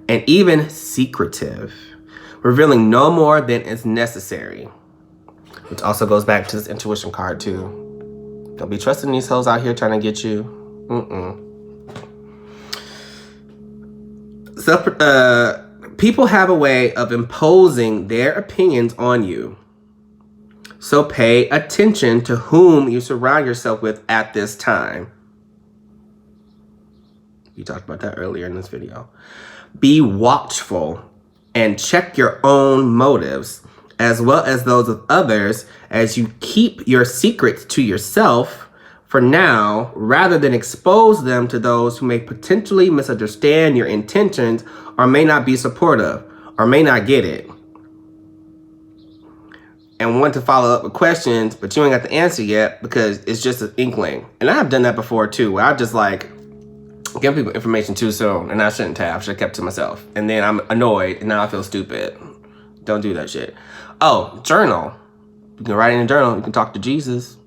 and even secretive, revealing no more than is necessary. Which also goes back to this intuition card too. Don't be trusting these hoes out here trying to get you. People have a way of imposing their opinions on you. So pay attention to whom you surround yourself with at this time. We talked about that earlier in this video. Be watchful and check your own motives as well as those of others as you keep your secrets to yourself for now, rather than expose them to those who may potentially misunderstand your intentions or may not be supportive or may not get it. And want to follow up with questions, but you ain't got the answer yet because it's just an inkling. And I have done that before too, where I just like give people information too soon, and I shouldn't have. I should have kept it to myself. And then I'm annoyed, and now I feel stupid. Don't do that shit. Oh, journal. You can write in a journal. You can talk to Jesus,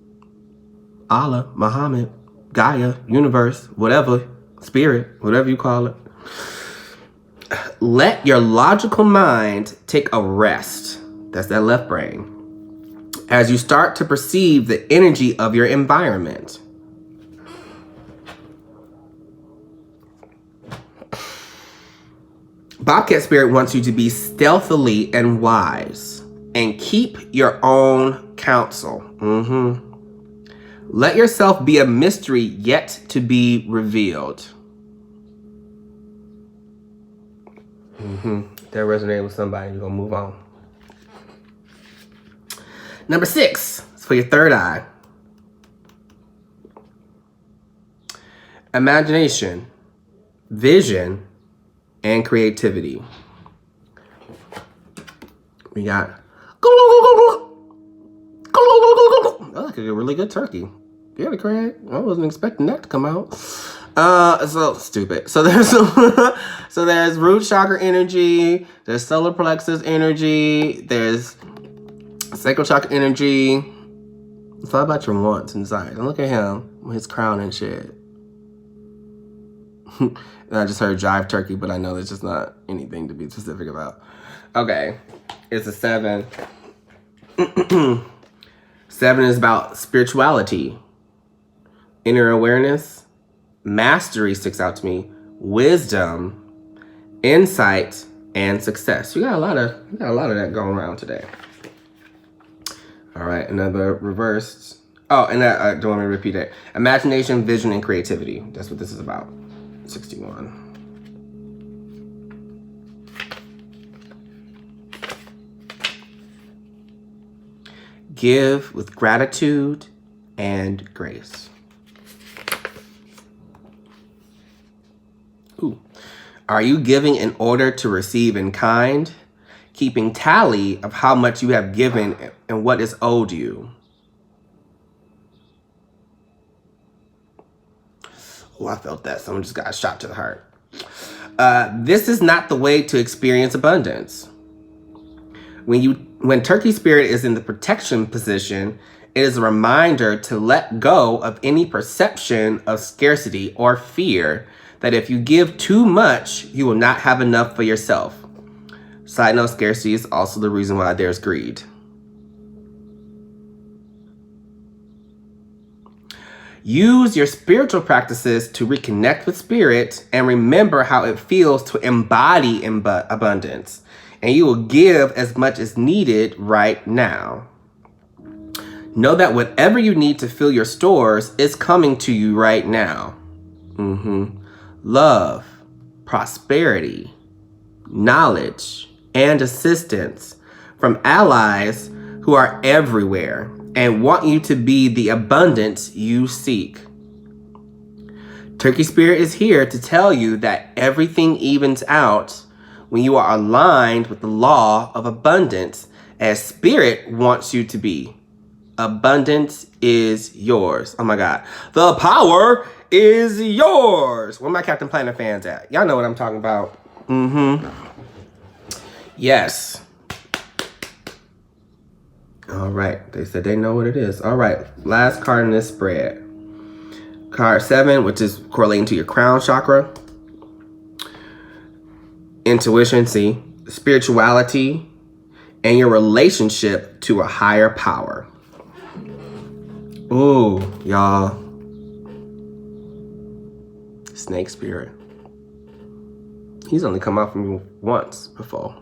Allah, Muhammad, Gaia, universe, whatever, spirit, whatever you call it. Let your logical mind take a rest. That's that left brain. As you start to perceive the energy of your environment. Bobcat Spirit wants you to be stealthily and wise and keep your own counsel. Let yourself be a mystery yet to be revealed. That resonated with somebody. You're going to move on. Number 6 is for your third eye. Imagination, vision, and creativity. We got that's like a really good turkey. Get it, Craig. I wasn't expecting that to come out. So stupid. So there's root chakra energy, there's solar plexus energy, there's sacral chakra energy. It's all about your wants inside. And look at him with his crown and shit. And I just heard jive turkey, but I know there's just not anything to be specific about. Okay, it's a 7. 7 is about spirituality, inner awareness, mastery sticks out to me, wisdom, insight, and success. You got a lot of that going around today. All right, another reversed. Oh, and that, don't want me to repeat it. Imagination, vision, and creativity. That's what this is about. 61. Give with gratitude and grace. Ooh. Are you giving in order to receive in kind? Keeping tally of how much you have given and what is owed you. Oh, I felt that. Someone just got a shot to the heart. This is not the way to experience abundance. When Turkey Spirit is in the protection position, it is a reminder to let go of any perception of scarcity or fear that if you give too much, you will not have enough for yourself. Side note, scarcity is also the reason why there's greed. Use your spiritual practices to reconnect with spirit and remember how it feels to embody abundance. And you will give as much as needed right now. Know that whatever you need to fill your stores is coming to you right now. Love, prosperity, knowledge, and assistance from allies who are everywhere and want you to be the abundance you seek. Turkey Spirit is here to tell you that everything evens out when you are aligned with the law of abundance as Spirit wants you to be. Abundance is yours. Oh my God. The power is yours. Where my Captain Planet fans at? Y'all know what I'm talking about. Yes. All right. They said they know what it is. All right. Last card in this spread. Card 7, which is correlating to your crown chakra. Intuition, see, spirituality, and your relationship to a higher power. Ooh, y'all. Snake Spirit. He's only come out from me once before.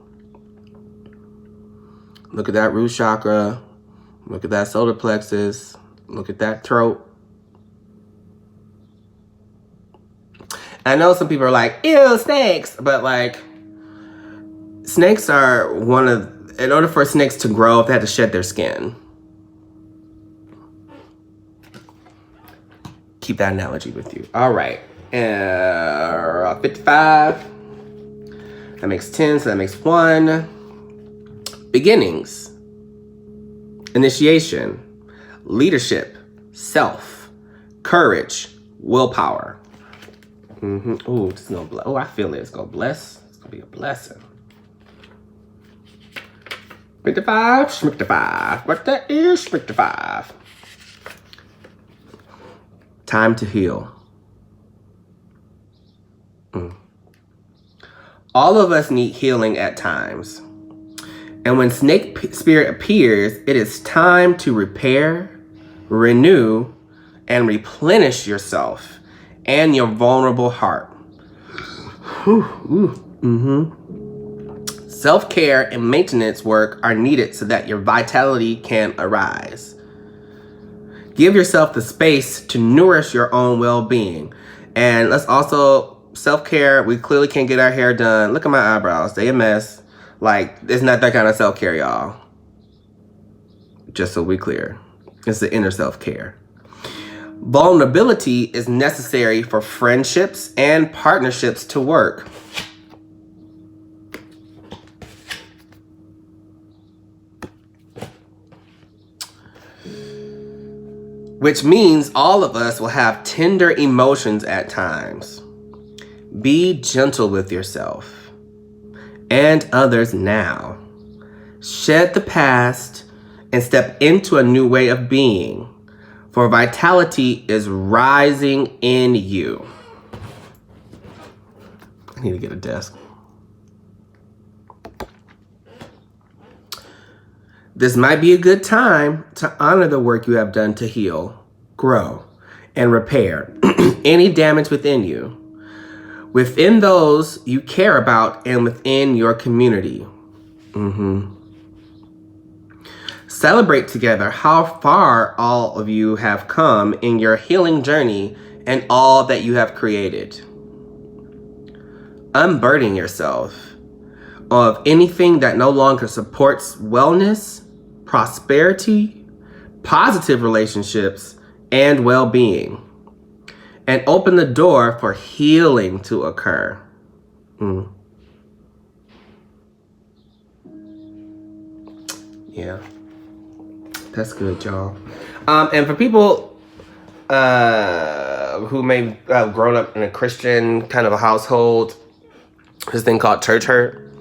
Look at that root chakra. Look at that solar plexus. Look at that throat. I know some people are like, ew, snakes. But like, snakes are in order for snakes to grow, they had to shed their skin. keep that analogy with you. All right. 55. That makes 10, so that makes 1. Beginnings. Initiation. Leadership. Self. Courage. Willpower. Ooh, this is gonna bless. Oh, I feel it. It's gonna bless. It's gonna be a blessing. 55, 55. What that is, 55. Time to heal. All of us need healing at times. And when snake spirit appears, it is time to repair, renew, and replenish yourself and your vulnerable heart. Self-care and maintenance work are needed so that your vitality can arise. Give yourself the space to nourish your own well-being. And let's also, self-care, we clearly can't get our hair done. Look at my eyebrows, they a mess. Like, it's not that kind of self-care, y'all. Just so we clear. It's the inner self-care. Vulnerability is necessary for friendships and partnerships to work. Which means all of us will have tender emotions at times. Be gentle with yourself and others now. Shed the past and step into a new way of being, for vitality is rising in you. I need to get a desk. This might be a good time to honor the work you have done to heal, grow, and repair any damage within you, within those you care about, and within your community. Celebrate together how far all of you have come in your healing journey and all that you have created. Unburden yourself of anything that no longer supports wellness, prosperity, positive relationships, and well-being, and open the door for healing to occur. Yeah, that's good, y'all. And for people who may have grown up in a Christian kind of a household, this thing called church hurt.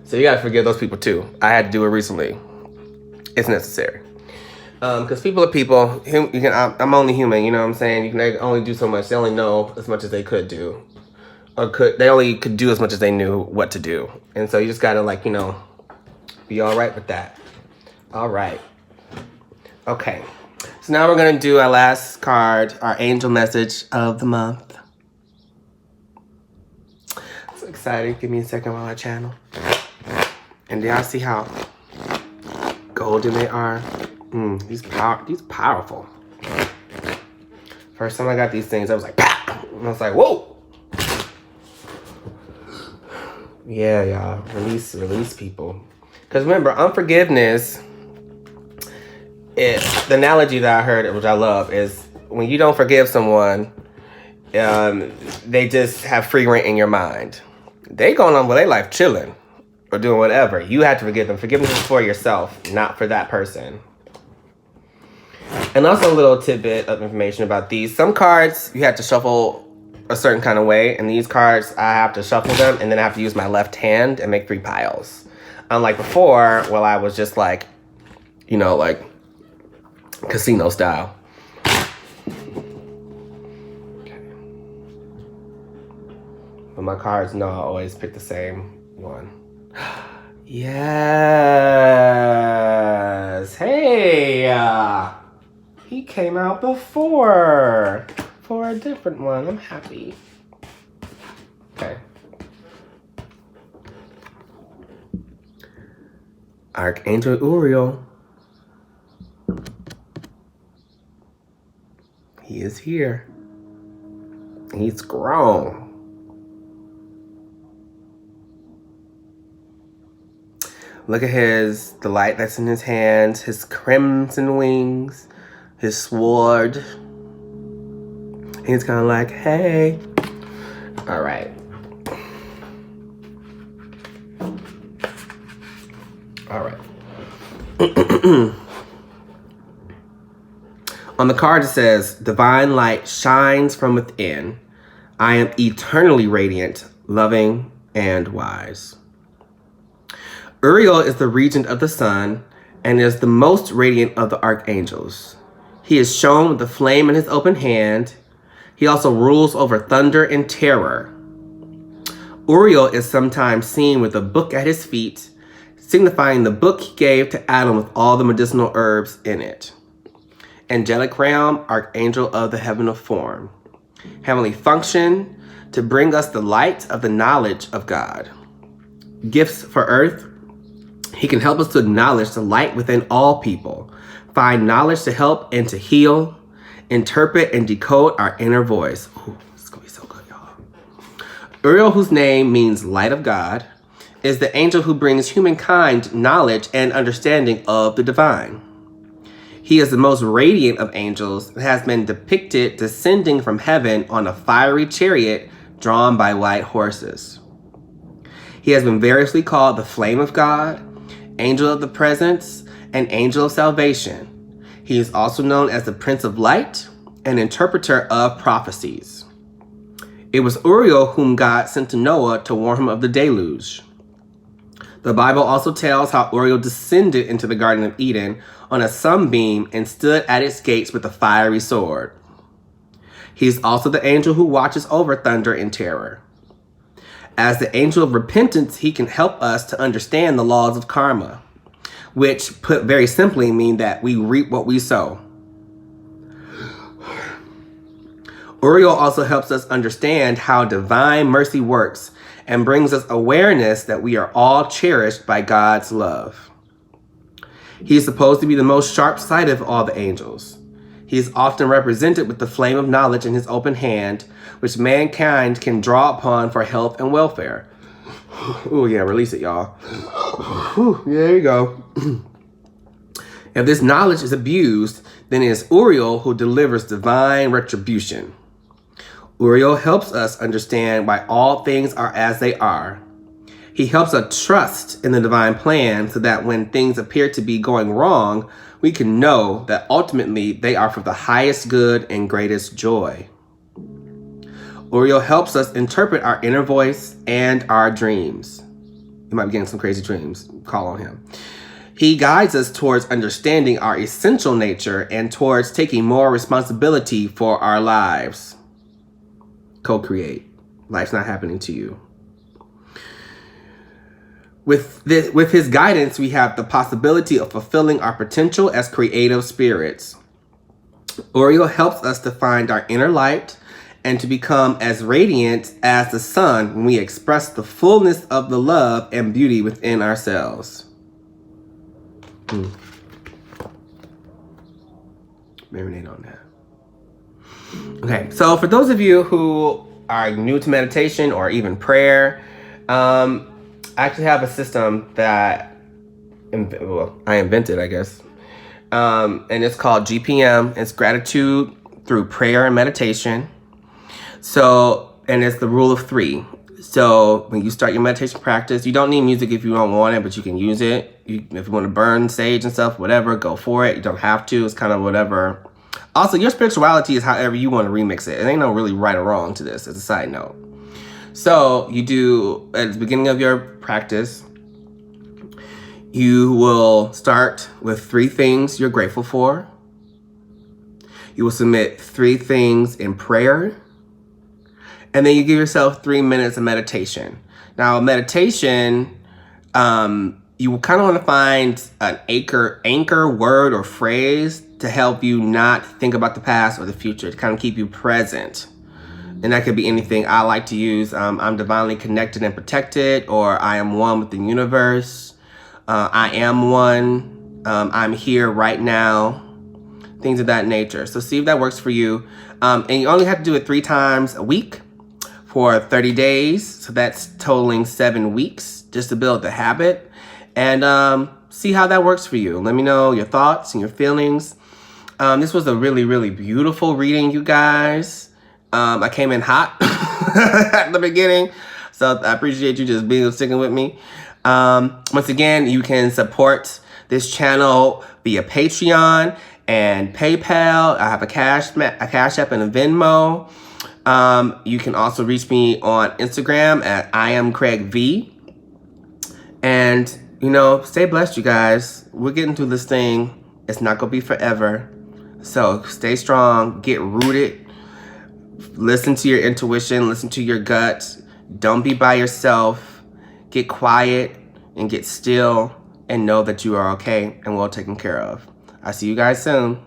So you gotta forgive those people too. I had to do it recently. It's necessary. Because people are people. I'm only human, you know what I'm saying? You can only do so much. They only know as much as they could do. They only could do as much as they knew what to do. And so you just gotta, like, be all right with that. All right. Okay. So now we're gonna do our last card, our angel message of the month. So excited. Give me a second while I channel. And do y'all see how golden they are? These powerful. First time I got these things, I was like, pow! And I was like, whoa! Yeah, y'all. Release people. Because remember, unforgiveness, the analogy that I heard, which I love, is when you don't forgive someone, they just have free reign in your mind. They going on with their life chilling or doing whatever. You have to forgive them. Forgiveness is for yourself, not for that person. And also a little tidbit of information about these. Some cards, you have to shuffle a certain kind of way. And these cards, I have to shuffle them, and then I have to use my left hand and make 3 piles. Unlike before, well, I was just like, like casino style. Okay. But my cards know I always pick the same one. Yes. Hey. He came out before for a different one. I'm happy. Okay. Archangel Uriel. He is here. He's grown. Look at the light that's in his hands, his crimson wings, his sword. He's kind of like, hey. All right. All right. On the card it says, divine light shines from within. I am eternally radiant, loving, and wise. Uriel is the regent of the sun and is the most radiant of the archangels. He is shown with the flame in his open hand. He also rules over thunder and terror. Uriel is sometimes seen with a book at his feet, signifying the book he gave to Adam with all the medicinal herbs in it. Angelic realm, archangel of the heavenly form. Heavenly function, to bring us the light of the knowledge of God. Gifts for earth, he can help us to acknowledge the light within all people, find knowledge to help and to heal, interpret and decode our inner voice. Ooh, it's gonna be so good, y'all. Uriel, whose name means light of God, is the angel who brings humankind knowledge and understanding of the divine. He is the most radiant of angels and has been depicted descending from heaven on a fiery chariot drawn by white horses. He has been variously called the flame of God, angel of the presence, and angel of salvation. He is also known as the Prince of Light, an interpreter of prophecies. It was Uriel whom God sent to Noah to warn him of the deluge. The Bible also tells how Uriel descended into the Garden of Eden on a sunbeam and stood at its gates with a fiery sword. He is also the angel who watches over thunder and terror. As the angel of repentance, he can help us to understand the laws of karma, which, put very simply, mean that we reap what we sow. Uriel also helps us understand how divine mercy works and brings us awareness that we are all cherished by God's love. He is supposed to be the most sharp-sighted of all the angels. He is often represented with the flame of knowledge in his open hand, which mankind can draw upon for health and welfare. Oh yeah, release it, y'all. There you go. If this knowledge is abused, then it is Uriel who delivers divine retribution. Uriel helps us understand why all things are as they are. He helps us trust in the divine plan so that when things appear to be going wrong, we can know that ultimately they are for the highest good and greatest joy. Uriel helps us interpret our inner voice and our dreams. You might be getting some crazy dreams. Call on him. He guides us towards understanding our essential nature and towards taking more responsibility for our lives. Co-create. Life's not happening to you. With his guidance, we have the possibility of fulfilling our potential as creative spirits. Uriel helps us to find our inner light and to become as radiant as the sun when we express the fullness of the love and beauty within ourselves. Marinate on that. Okay, so for those of you who are new to meditation or even prayer, I actually have a system that I invented, I guess. And it's called GPM. It's gratitude through prayer and meditation. So, and it's the rule of 3. So when you start your meditation practice, you don't need music if you don't want it, but you can use it. If you want to burn sage and stuff, whatever, go for it. You don't have to. It's kind of whatever. Also, your spirituality is however you want to remix it. It ain't no really right or wrong to this, as a side note. So you do, at the beginning of your practice, you will start with 3 things you're grateful for. You will submit 3 things in prayer. And then you give yourself 3 minutes of meditation. Now, meditation, you kind of want to find an anchor word or phrase to help you not think about the past or the future, to kind of keep you present. And that could be anything. I like to use, I'm divinely connected and protected, or I am one with the universe. I am one. I'm here right now. Things of that nature. So see if that works for you. And you only have to do it 3 times a week for 30 days. So that's totaling 7 weeks just to build the habit. And see how that works for you. Let me know your thoughts and your feelings. This was a really, really beautiful reading, you guys. I came in hot at the beginning, so I appreciate you just sticking with me. Once again, you can support this channel via Patreon and PayPal. I have a Cash App and a Venmo. You can also reach me on Instagram at IamCraigV. And, you know, stay blessed, you guys. We're getting through this thing. It's not going to be forever. So stay strong, get rooted, listen to your intuition, listen to your gut. Don't be by yourself. Get quiet and get still and know that you are okay and well taken care of. I'll see you guys soon.